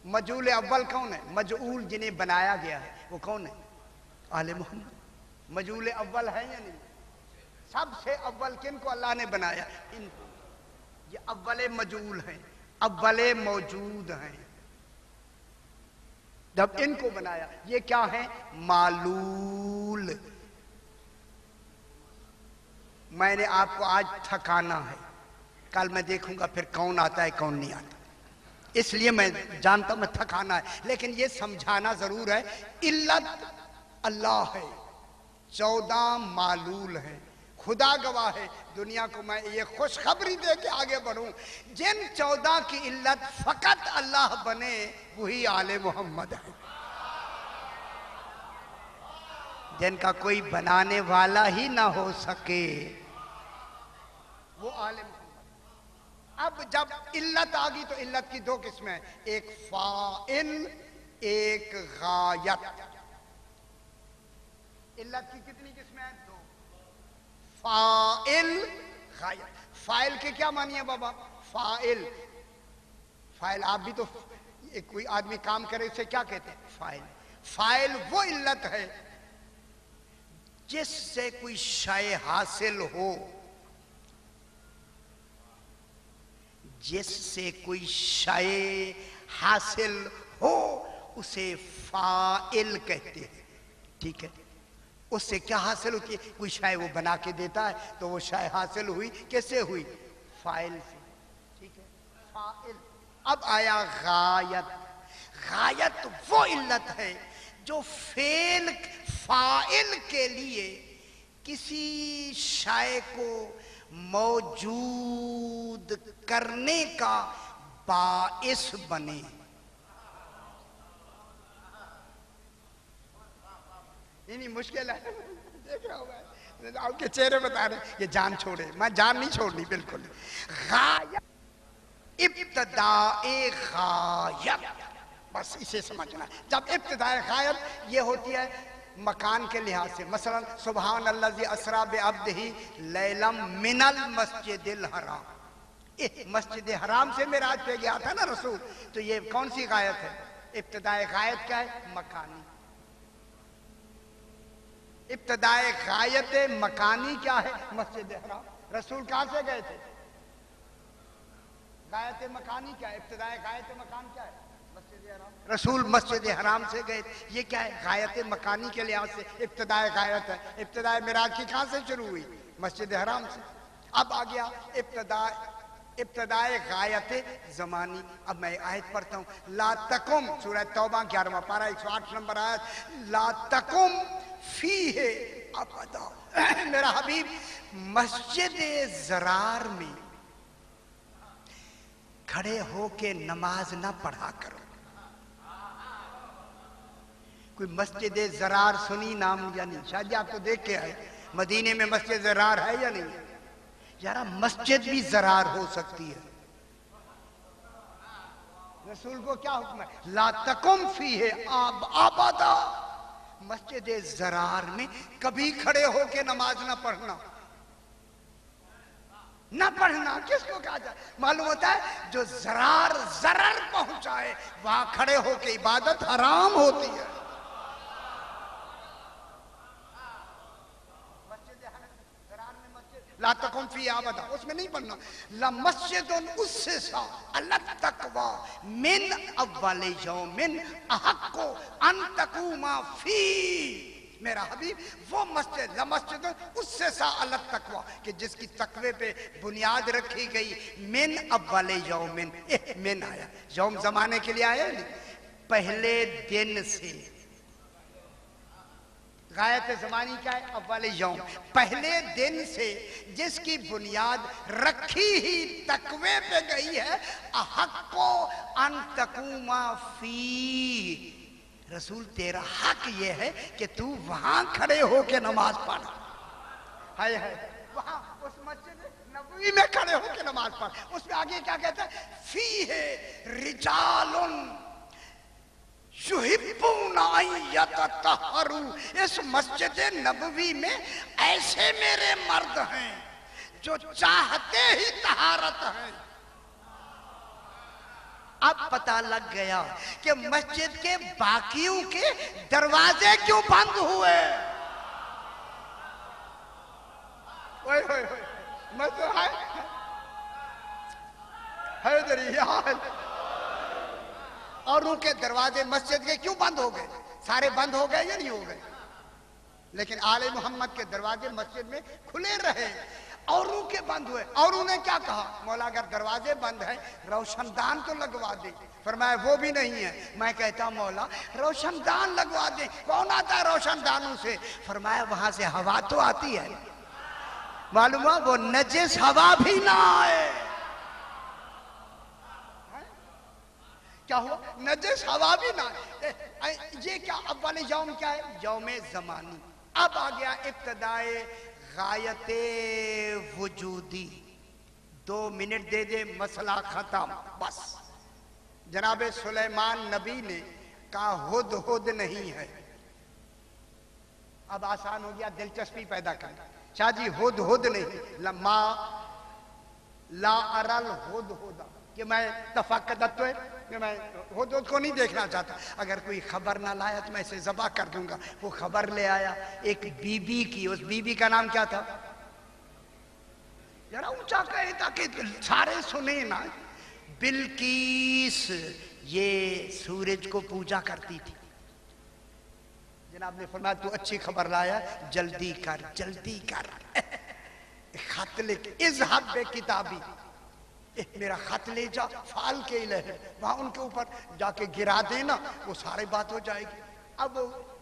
مجعول اول کون ہے؟ مجعول جنہیں بنایا گیا ہے وہ کون ہے؟ آل محمد۔ مجعول اول ہے یا نہیں؟ سب سے اول کن کو اللہ نے بنایا؟ ان کو۔ یہ اول مجعول ہیں، اول موجود ہیں۔ جب ان کو بنایا، یہ کیا ہے؟ معلول۔ میں نے آپ کو آج تھکانا ہے، کل میں دیکھوں گا پھر کون آتا ہے کون نہیں آتا، اس لیے میں جانتا ہوں میں تھکانا ہے، لیکن یہ سمجھانا ضرور ہے۔ علت اللہ ہے، 14 معلول ہیں۔ خدا گواہ ہے، دنیا کو میں یہ خوشخبری دے کے آگے بڑھوں، جن 14 کی علت فقط اللہ بنے وہی آل محمد ہے، جن کا کوئی بنانے والا ہی نہ ہو سکے وہ آل محمد۔ اب جب علت آگی تو علت کی 2 قسمیں ہیں، ایک فاعل ایک غایت۔ علت کی کتنی قسمیں ہیں؟ 2۔ فاعل غایت۔ فاعل کے کیا معنی ہے بابا؟ فاعل، فاعل آپ بھی تو کوئی آدمی کام کرے اسے کیا کہتے ہیں؟ فاعل۔ فاعل وہ علت ہے جس سے کوئی شے حاصل ہو، جس سے کوئی شے حاصل ہو اسے فاعل کہتے ہیں۔ ٹھیک ہے؟ اس سے کیا حاصل ہوتی ہے؟ کوئی شے وہ بنا کے دیتا ہے تو وہ شے حاصل ہوئی، کیسے ہوئی؟ فاعل سے۔ ٹھیک ہے؟ فاعل۔ اب آیا غایت۔ غایت وہ علت ہے جو فعل فاعل کے لیے کسی شے کو موجود کرنے کا باعث بنے۔ نہیں مشکل ہے، دیکھ رہا ہوں آپ کے چہرے بتا رہے یہ جان چھوڑے، میں جان نہیں چھوڑنی بالکل۔ غایت، ابتداء غایت، بس اسے سمجھنا۔ جب ابتداء غایت یہ ہوتی ہے مکان کے لحاظ سے، مثلا سبحان الذی اسریٰ بعبدہ لیلا من المسجد الحرام، مسجد حرام سے معراج پہ گیا تھا نا رسول، تو یہ کون سی غایت ہے؟ ابتداء غایت کیا ہے؟ مکانی۔ ابتداء غایت مکانی کیا ہے؟ مسجد حرام۔ رسول کہاں سے گئے تھے؟ غایت مکانی کیا ہے؟ ابتداء غایت مکان کیا ہے؟ مسجد حرام۔ رسول مسجد حرام سے گئے، یہ کیا ہے؟ غایت مکانی کے لحاظ سے ابتداء غایت ہے۔ ابتداء معراج کی کہاں سے شروع ہوئی؟ مسجد حرام سے۔ اب آ گیا ابتداء غایت زمانی۔ اب میں آیت پڑھتا ہوں، لا تقم، سورہ توبہ 11واں پارہ 108 نمبر آیت، لا تقم فیہ ابدا، میرا حبیب مسجد ضرار میں کھڑے ہو کے نماز نہ پڑھا کرو۔ کوئی مسجد ضرار سنی نام یا نہیں؟ شاید آپ تو دیکھ کے آئے، مدینے میں مسجد ضرار ہے یا نہیں؟ یارا مسجد بھی ضرار ہو سکتی ہے۔ رسول کو کیا حکم ہے؟ لا تقم فیہ ابدا، مسجد ضرار میں کبھی کھڑے ہو کے نماز نہ پڑھنا۔ نہ پڑھنا کس کو کہا جائے؟ معلوم ہوتا ہے جو ضرر پہنچائے وہاں کھڑے ہو کے عبادت حرام ہوتی ہے۔ لا تقم فی ابدا، اس میں نہیں پڑھنا۔ لمسجد اسس علی التقوی من اول یوم احق ان تقوم فیہ، میرا حبیب وہ مسجد، لمسجد اسس علی التقوی کہ جس کی تقوی پہ بنیاد رکھی گئی، من اول یوم، من آیا یوم زمانے کے لیے آیا نہیں، پہلے دن سے۔ غایت زمانی کیا ہے؟ اول یوم، پہلے دن سے جس کی بنیاد رکھی ہی تقوی پہ گئی ہے، احق ان تقوم فی، رسول تیرا حق یہ ہے کہ تو وہاں کھڑے ہو کے نماز پڑھا. ہائے ہائے، وہاں اس مسجد نبوی میں کھڑے ہو کے نماز پڑھ. اس میں آگے کیا کہتا ہے؟ فیہ رجال یحبون ان یتطہروا، اس مسجد نبوی میں ایسے میرے مرد ہیں جو چاہتے ہی طہارت ہیں. اب پتہ لگ گیا کہ مسجد کے باقیوں کے دروازے کیوں بند ہوئے. اوئے ہوئے ہوئے، مسجد ہے حیدری یار، اور ان کے دروازے مسجد کے کیوں بند ہو گئے؟ سارے بند ہو گئے یا نہیں ہو گئے؟ لیکن آل محمد کے دروازے مسجد میں کھلے رہے، اوروں کے بند ہوئے. اوروں نے کیا کہا؟ مولا اگر دروازے بند ہیں روشن دان تو لگوا دیں. فرمایا وہ بھی نہیں ہے. میں کہتا مولا روشن دان لگوا دیں. کون آتا ہے روشن دانوں سے؟ فرمایا وہاں سے ہوا تو آتی ہے. معلوم ہوا وہ نجس ہوا بھی نہ آئے. کیا ہوا؟ نجس ہوا بھی نہ آئے. یہ کیا اول یوم کیا ہے؟ یوم زمانی. اب آ گیا ابتدائے غایت وجودی. 2 منٹ دے دے مسئلہ ختم بس. جناب سلیمان نبی نے کہا ہد ہد نہیں ہے. اب آسان ہو گیا دلچسپی پیدا کرنا. شاہ جی ہد ہد نہیں، لما لا ارل ہد ہدا، کہ میں تفقدت ہے کہ میں ہد ہد کو نہیں دیکھنا چاہتا. اگر کوئی خبر نہ لایا تو میں اسے ذبح کر دوں گا. وہ خبر لے آیا ایک بی بی کی. اس بی بی کا نام کیا تھا؟ ذرا اونچا کہے تاکہ سارے سنیں نا. بلقیس. یہ سورج کو پوجا کرتی تھی. جناب نے فرمایا تو اچھی خبر لایا، جلدی کر جلدی کر. خط لکھ، اذهب بکتابی، میرا خط لے جا فال کے الہ، وہاں ان کے اوپر جا کے گرا دینا، وہ سارے بات ہو جائے گی. اب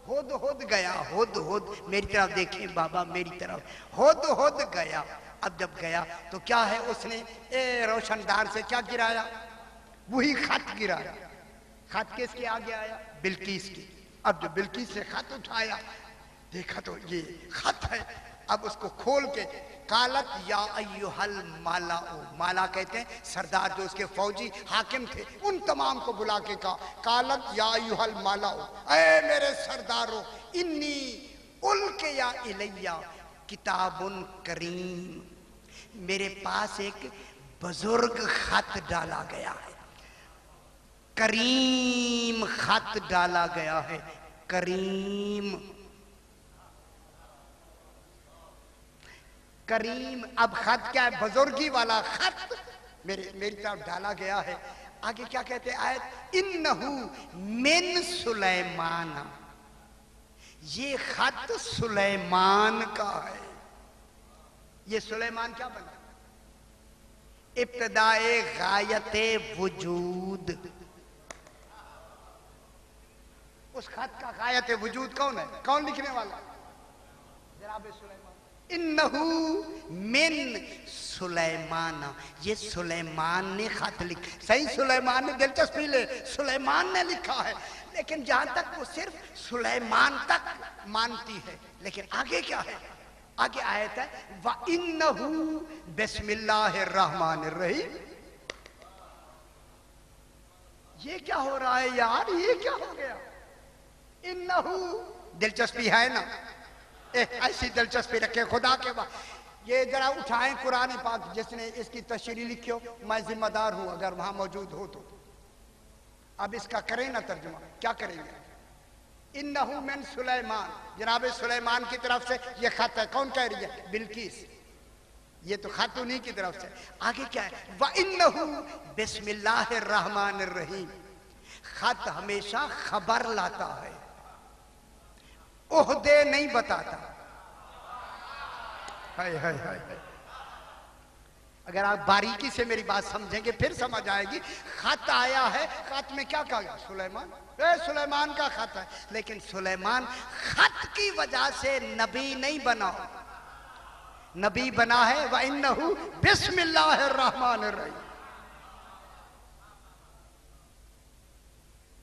ہد ہد گیا. ہد ہد میری طرف دیکھیں بابا، میری طرف. ہد ہد گیا. اب جب گیا تو کیا ہے؟ اس نے روشن دان سے کیا گرایا؟ وہی خط گرایا. خط کس کے آگے آیا؟ بلقیس کی. اب جو بلقیس سے خط اٹھایا دیکھا تو یہ خط ہے. اب اس کو کھول کے قالت یا ایہا المالا، مالا کہتے ہیں سردار جو اس کے فوجی حاکم تھے، ان تمام کو بلا کے کہا قالت یا ایہا المالا، اے میرے سردارو، انی القیا الیہ کتاب کریم، میرے پاس ایک بزرگ خط ڈالا گیا ہے. کریم خط ڈالا گیا ہے. کریم کریم. اب خط کیا ہے؟ بزرگی والا خط میری طرف ڈالا گیا ہے. آگے کیا کہتے ہیں آیت؟ انہو من سلیمان، یہ خط سلیمان کا ہے. یہ سلیمان کیا بنا؟ ابتدائے غایت وجود. اس خط کا غایت وجود کون ہے؟ کون لکھنے والا؟ جناب سلیمان. انہو من سلیمان، یہ سلیمان نے خط لکھا. صحیح سلیمان نے، دلچسپی لے، سلیمان نے لکھا ہے، لیکن جہاں تک وہ صرف سلیمان تک مانتی ہے. لیکن آگے کیا ہے؟ آگے آیت ہے وَإِنَّهُ بسم اللہ الرحمن الرحیم. یہ کیا ہو رہا ہے یار؟ یہ کیا ہو گیا؟ انہو، دلچسپی ہے نا؟ ایسی دلچسپی رکھے خدا کے بعد. یہ ذرا اٹھائیں قرآن پاک، جس نے اس کی تشریح لکھی ہو، میں ذمہ دار ہوں اگر وہاں موجود ہو تو. اب اس کا کریں نا ترجمہ، کیا کریں گے؟ انہو من سلیمان، جناب سلیمان کی طرف سے یہ خط ہے. کون کہہ رہی ہے؟ بلقیس. یہ تو خط انہی کی طرف سے. آگے کیا ہے؟ وَإِنَّهُ بسم اللہ الرحمن الرحیم. خط ہمیشہ خبر لاتا ہے، عہدے نہیں بتاتا. اگر آپ باریکی سے میری بات سمجھیں گے پھر سمجھ آئے گی. خط آیا ہے, خط میں کیا کہا گیا؟ سلیمان, سلیمان کا خط ہے. لیکن سلیمان خط کی وجہ سے نبی نہیں بنا, نبی بنا ہے وَإِنَّهُ بِسْمِ اللَّهِ الرَّحْمَنِ الرَّحِيمِ.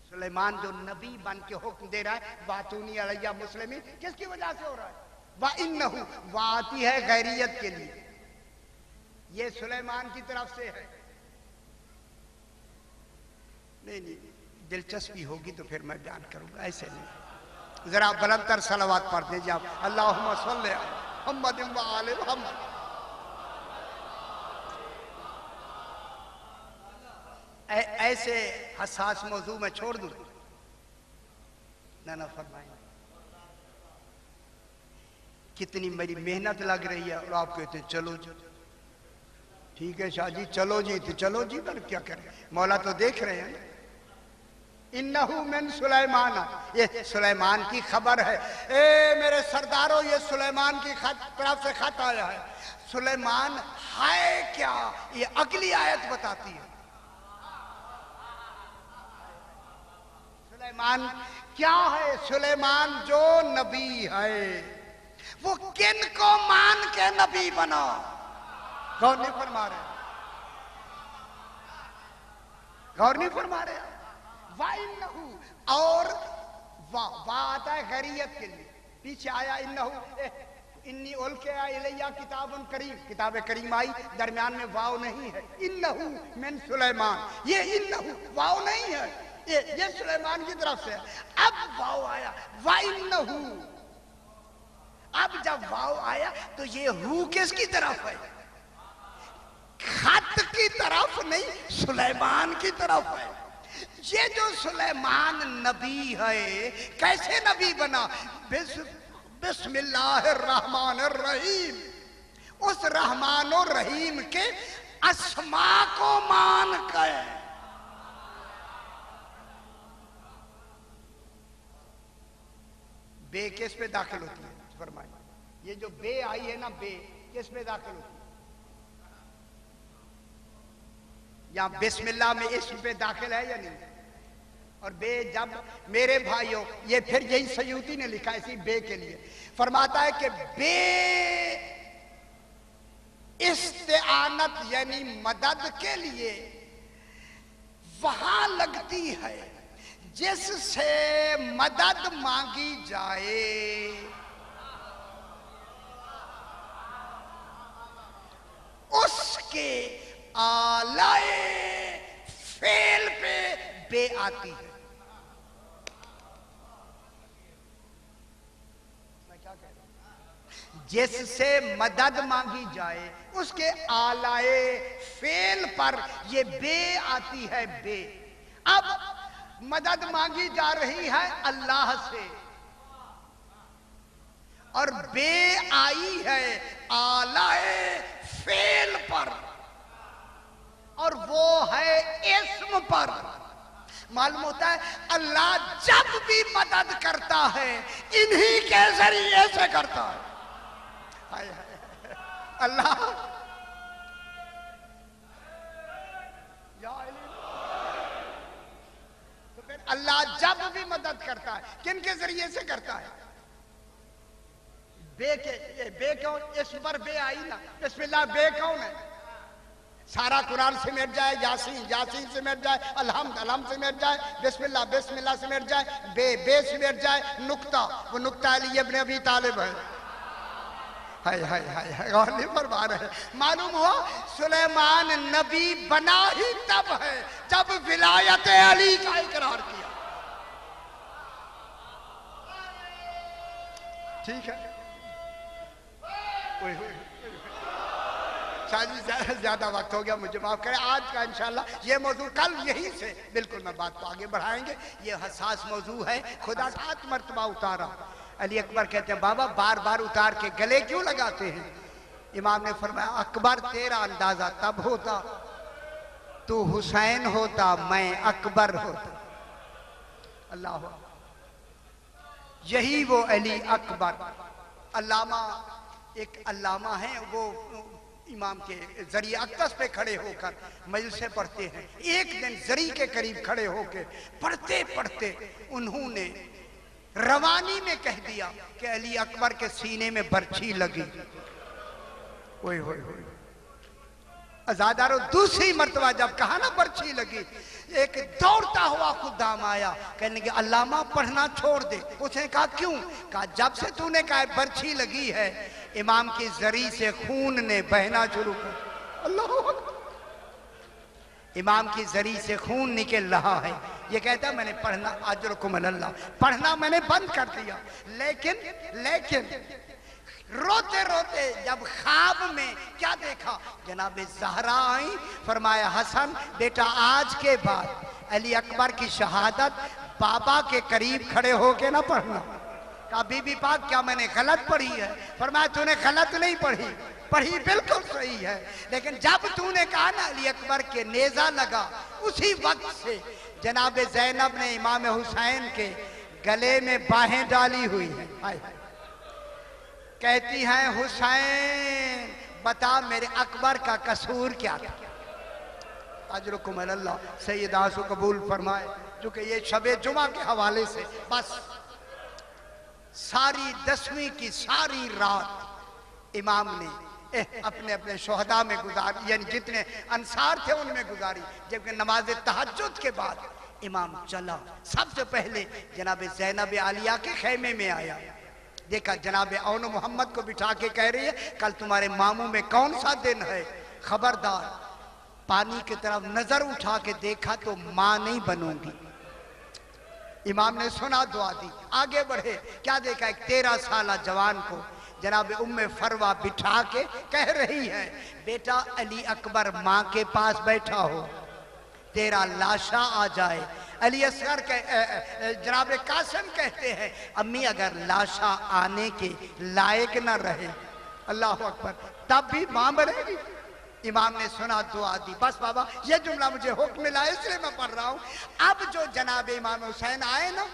سلیمان جو نبی بن کے حکم دے رہا ہے وَاتُونِي عَلَيَّ مُسْلِمِينَ, کس کی وجہ سے ہو رہا ہے؟ وَإِنَّهُ, وَآتی ہے غیریت کے لیے, یہ سلیمان کی طرف سے ہے. نہیں دلچسپی ہوگی تو پھر میں بیان کروں گا, ایسے نہیں. ذرا بلند تر صلوات پڑھ دیجیے آپ. اللہم صلی علی محمد و آل محمد. ایسے حساس موضوع میں چھوڑ دوں نہ فرمائیں. کتنی میری محنت لگ رہی ہے اور آپ کہتے ہیں چلو جی ٹھیک ہے شاہ جی, چلو جی تو چلو جی, پر کیا کریں, مولا تو دیکھ رہے ہیں. انہو من سلیمان, یہ سلیمان کی خبر ہے. اے میرے سرداروں, یہ سلیمان کی طرف سے خط آیا ہے. سلیمان ہے کیا, یہ اگلی آیت بتاتی ہے. سلیمان کیا ہے؟ سلیمان جو نبی ہے وہ کن کو مان کے نبی بنا؟ غور نہیں فرما رہے, غور نہیں فرما رہے. وَإِنَّهُ, اور وا آتا ہے غیریت کے لیے, پیچھے آیا انہو انی اُلقِیَ اِلَیَّ کتاب کریم, کتاب کریم آئی, درمیان میں واو نہیں ہے. انہو من سلیمان, یہ انہو واو نہیں ہے, یہ سلیمان کی طرف سے ہے. اب واو آیا وَإِنَّهُ, اب جب واو آیا تو یہ ہو کس کی طرف ہے؟ خط کی طرف نہیں, سلیمان کی طرف ہے. یہ جو سلیمان نبی ہے کیسے نبی بنا؟ بسم اللہ الرحمن الرحیم, اس رحمان و رحیم کے اسماء کو مان کر. بے کس پہ داخل ہوتی ہے فرمائیں؟ یہ جو بے آئی ہے نا, بے کس پہ داخل ہوتی ہے؟ یا بسم اللہ میں اسم پہ داخل ہے یا نہیں؟ اور بے جب میرے بھائیوں, یہ پھر یہی سیوطی نے لکھا اسی بے کے لیے, فرماتا ہے کہ بے استعانت یعنی مدد کے لیے وہاں لگتی ہے جس سے مدد مانگی جائے. اس کے آلائے فعل پہ بے آتی ہے. جس سے مدد مانگی جائے اس کے آلائے فعل پر یہ بے آتی ہے. بے, اب مدد مانگی جا رہی ہے اللہ سے, اور بے آئی ہے آلائے فعل پر, اور وہ ہے اسم پر. معلوم ہوتا ہے اللہ جب بھی مدد کرتا ہے انہی کے ذریعے سے کرتا ہے. اللہ تو پھر اللہ جب بھی مدد کرتا ہے کن کے ذریعے سے کرتا ہے؟ بے کے, بے کون, اس پر بے آئی نا. بسم اللہ بے کون ہے؟ سارا قرآن سمیٹ جائے, یاسین یاسین سمیٹ جائے, الحمد الحمد سمیٹ جائے, بسم اللہ سمیٹ جائے, بے سمیٹ جائے. نقطہ, وہ نقطہ علی ابن ابی طالب ہے. ہائے ہائے ہائے, غور نہیں فرما رہے. معلوم ہوا سلیمان نبی بنا ہی تب ہے جب ولایت علی کا اقرار کیا. ٹھیک ہے, زیادہ وقت ہو گیا, مجھے معاف کریں. آج کا انشاءاللہ یہ موضوع, کل یہی سے بالکل میں بات کو آگے بڑھائیں گے. یہ حساس موضوع ہے, خدا 7 مرتبہ اتارا. علی اکبر کہتے ہیں بابا بار بار اتار کے گلے کیوں لگاتے ہیں؟ امام نے فرمایا اکبر تیرا اندازہ تب ہوتا تو حسین ہوتا, میں اکبر ہوتا. اللہ, یہی وہ علی اکبر. علامہ, ایک علامہ ہیں, وہ امام کے ذریعہ اقدس پہ کھڑے ہو کر مجلسیں پڑھتے ہیں. ایک دن ذری کے قریب کھڑے ہو کے پڑھتے پڑھتے انہوں نے روانی میں کہہ دیا کہ علی اکبر کے سینے میں برچھی لگی. اوئے ہوئے ہوئے ازادارو دوسری مرتبہ جب کہا نا برچھی لگی, ایک دوڑتا ہوا خدام آیا کہنے کہ علامہ پڑھنا چھوڑ دے. اس نے کہا کیوں؟ کہا جب سے تو نے کہا برچھی لگی ہے امام کی ذری سے خون نے بہنا شروع کر. اللہ اکبر. امام کی ذری سے خون نکل رہا ہے. یہ کہتا ہے میں نے پڑھنا اجرکم اللہ پڑھنا میں نے بند کر دیا. لیکن روتے روتے جب خواب میں کیا دیکھا, جناب زہرا آئیں, فرمایا حسن بیٹا آج کے بعد علی اکبر کی شہادت بابا کے قریب کھڑے ہو کے نہ پڑھنا. کہا بی بی پاک کیا میں نے غلط پڑھی ہے؟ فرمایا تو نے غلط نہیں پڑھی بالکل صحیح ہے, لیکن جب تو نے کہا نا علی اکبر کے نیزہ لگا, اسی وقت سے جناب زینب نے امام حسین کے گلے میں باہیں ڈالی ہوئی ہیں. کہتی ہیں حسین بتا میرے اکبر کا قصور کیا تھا؟ اجرکم اللہ. سید آنسو قبول فرمائے. چونکہ یہ شب جمعہ کے حوالے سے بس ساری 10ویں کی ساری رات امام نے اپنے اپنے شہداء میں گزاری, یعنی جتنے انصار تھے ان میں گزاری. جبکہ نماز تہجد کے بعد امام چلا, سب سے پہلے جناب زینب عالیہ کے خیمے میں آیا. دیکھا جناب اون محمد کو بٹھا کے کہہ رہی ہے کل تمہارے ماموں میں کون سا دن ہے, خبردار. پانی کی طرف نظر اٹھا کے دیکھا تو ماں نہیں بنوں گی. امام نے سنا, دعا دی, آگے بڑھے. کیا دیکھا ایک 13 سالہ جوان کو جناب ام فروہ بٹھا کے کہہ رہی ہے بیٹا علی اکبر ماں کے پاس بیٹھا ہو, تیرا لاشا آ جائے. علی اصغر جناب قاسم کہتے ہیں امی اگر لاشا آنے کے لائق نہ رہے, اللہ اکبر, تب بھی ماں بنے گی. امام نے سنا, دعا دی. بس بابا یہ جملہ مجھے حکم ملا اس لیے میں پڑھ رہا ہوں. اب جو جناب امام حسین آئے نا,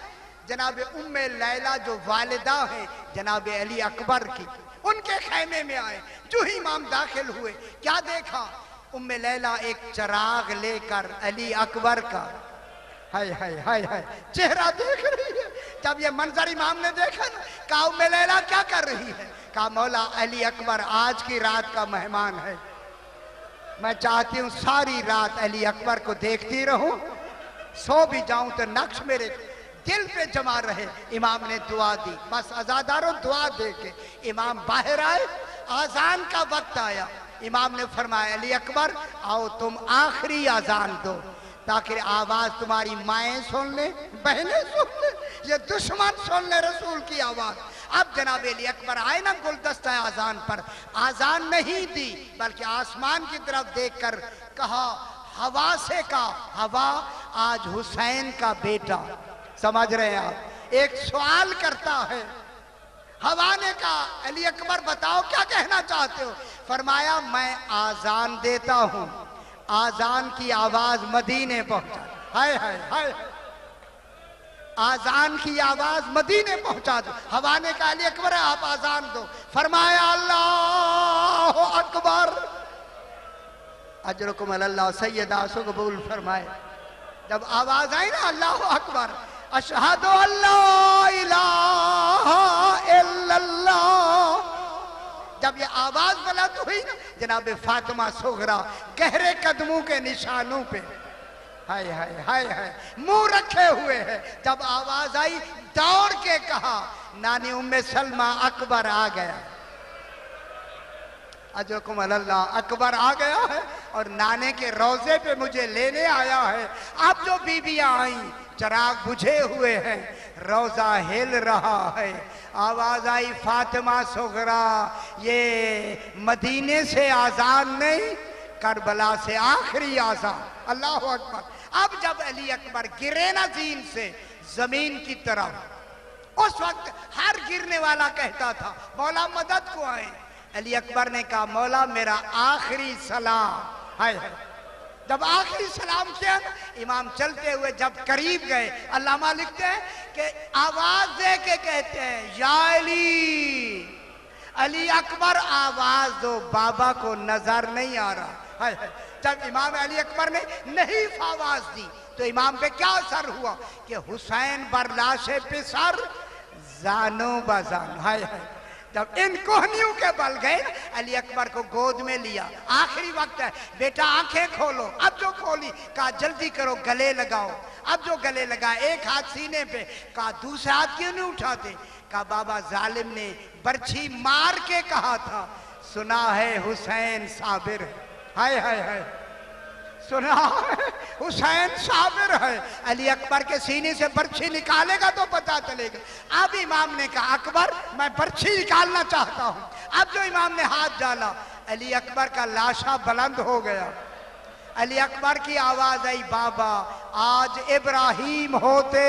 جناب ام لیلہ جو والدہ ہیں جناب علی اکبر کی, ان کے خیمے میں آئے. جو ہی امام داخل ہوئے کیا دیکھا, ام لیلہ ایک چراغ لے کر علی اکبر کا ہائے ہائے ہائے ہائے چہرہ دیکھ رہی ہے. جب یہ منظر امام نے دیکھا نا, کہا ام لیلہ کیا کر رہی ہے؟ کہا مولا علی اکبر آج کی رات کا مہمان ہے, میں چاہتی ہوں ساری رات علی اکبر کو دیکھتی رہوں, سو بھی جاؤں تو نقش میرے دل پہ جمع رہے. امام نے دعا دی. بس عزاداروں دعا دے کے امام باہر آئے. آذان کا وقت آیا. امام نے فرمایا علی اکبر آؤ تم آخری آذان دو تاکہ آواز تمہاری مائیں سن لیں, بہنیں سن لیں, یہ دشمن سن لیں رسول کی آواز. اب جناب علی اکبر آئے نا گلدستہ آذان پر, آذان نہیں دی بلکہ آسمان کی طرف دیکھ کر کہا ہوا سے کہا ہوا آج حسین کا بیٹا. سمجھ رہے ہیں آپ, ایک سوال کرتا ہے. ہوا نے کہا علی اکبر بتاؤ کیا کہنا چاہتے ہو؟ فرمایا میں آذان دیتا ہوں, آذان کی آواز مدینے پہنچا. ہائے ہائے ہائے, آذان کی آواز مدینے پہنچا دو. ہوا نے کہا علی اکبر آپ آذان دو. فرمایا اللہ اکبر. اجرکم اللہ. سید آنسو قبول فرمائے. جب آواز آئی نا اللہ اکبر, اشہد اللہ الہ الا اللہ, جب یہ آواز بلند ہوئی نا جناب فاطمہ صغرا گہرے قدموں کے نشانوں پہ ہائے ہائے ہائے ہائے منہ رکھے ہوئے ہے. جب آواز آئی دوڑ کے کہا نانی ام سلمہ اکبر آ گیا. اجرکم اللہ, اکبر آ گیا ہے اور نانے کے روضے پہ مجھے لینے آیا ہے. اب جو بیویاں آئیں چراغ بجھے ہوئے ہیں, روضہ ہل رہا ہے. آواز آئی فاطمہ صغرا یہ مدینے سے آذان نہیں, کربلا سے آخری آذان. اللہ اکبر. اب جب علی اکبر گرے نا زین سے زمین کی طرف, اس وقت ہر گرنے والا کہتا تھا مولا مدد کو آئیں. علی اکبر نے کہا مولا میرا آخری سلام. ہائے ہائے, جب آخری سلام کیا امام چلتے ہوئے جب قریب گئے, علامہ لکھتے ہیں کہ آواز دے کے کہتے ہیں یا علی علی اکبر آواز دو، بابا کو نظر نہیں آ رہا. جب امام علی اکبر نے نہیں آواز دی تو امام پہ کیا اثر ہوا کہ حسین بر لاش پسر زانو بزان. ہائے ہائے جب ان کوہنیوں کے بل گئے علی اکبر کو گود میں لیا. آخری وقت ہے بیٹا آنکھیں کھولو. اب جو کھولی کہا جلدی کرو گلے لگاؤ. اب جو گلے لگا ایک ہاتھ سینے پہ، کہا دوسرا ہاتھ کیوں نہیں اٹھاتے؟ کہا بابا ظالم نے برچھی مار کے کہا تھا سنا ہے حسین صابر ہے. ہائے ہائے ہائے سنا حسین صابر ہے. علی اکبر کے سینے سے برچھی نکالے گا تو پتا چلے گا. اب امام نے کہا اکبر میں برچھی نکالنا چاہتا ہوں. اب جو امام نے ہاتھ ڈالا علی اکبر کا لاشا بلند ہو گیا. علی اکبر کی آواز آئی بابا آج ابراہیم ہوتے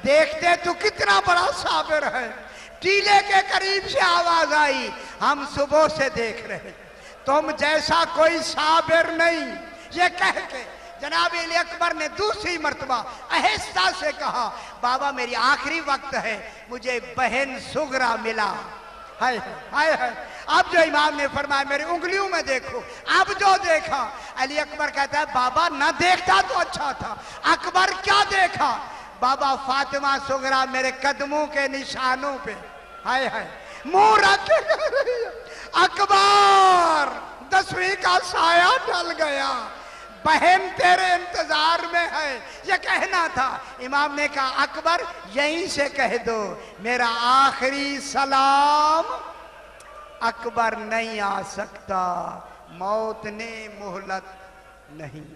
دیکھتے تو کتنا بڑا صابر ہے. ٹیلے کے قریب سے آواز آئی ہم صبح سے دیکھ رہے تم جیسا کوئی صابر نہیں. یہ کہہ کے جناب علی اکبر نے دوسری مرتبہ آہستہ سے کہا بابا میری آخری وقت ہے مجھے بہن سغرا ملا. ہائے ہائے ہائے. اب جو امام نے فرمایا میری انگلیوں میں دیکھو. اب جو دیکھا علی اکبر کہتا ہے بابا نہ دیکھتا تو اچھا تھا. اکبر کیا دیکھا؟ بابا فاطمہ سغرا میرے قدموں کے نشانوں پہ. ہائے ہائے منہ رکھ اکبر 10ویں کا سایہ ڈل گیا. بہن تیرے انتظار میں ہے. یہ کہنا تھا. امام نے کہا اکبر یہیں سے کہہ دو میرا آخری سلام. اکبر نہیں آ سکتا موت نے مہلت نہیں.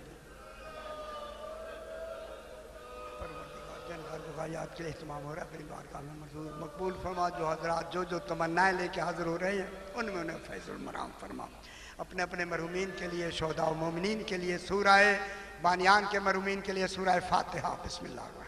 یاد کے لیے اہتمام ہو رہا ہے. پھر بارگاہ میں منظور مقبول فرما. جو حضرات جو تمنائیں لے کے حاضر ہو رہے ہیں ان میں انہیں فیض المرام فرما. اپنے اپنے مرحومین کے لیے شہداء و مومنین کے لیے سورہ بانیان کے مرحومین کے لیے سورہ فاتحہ. بسم اللہ الرحمن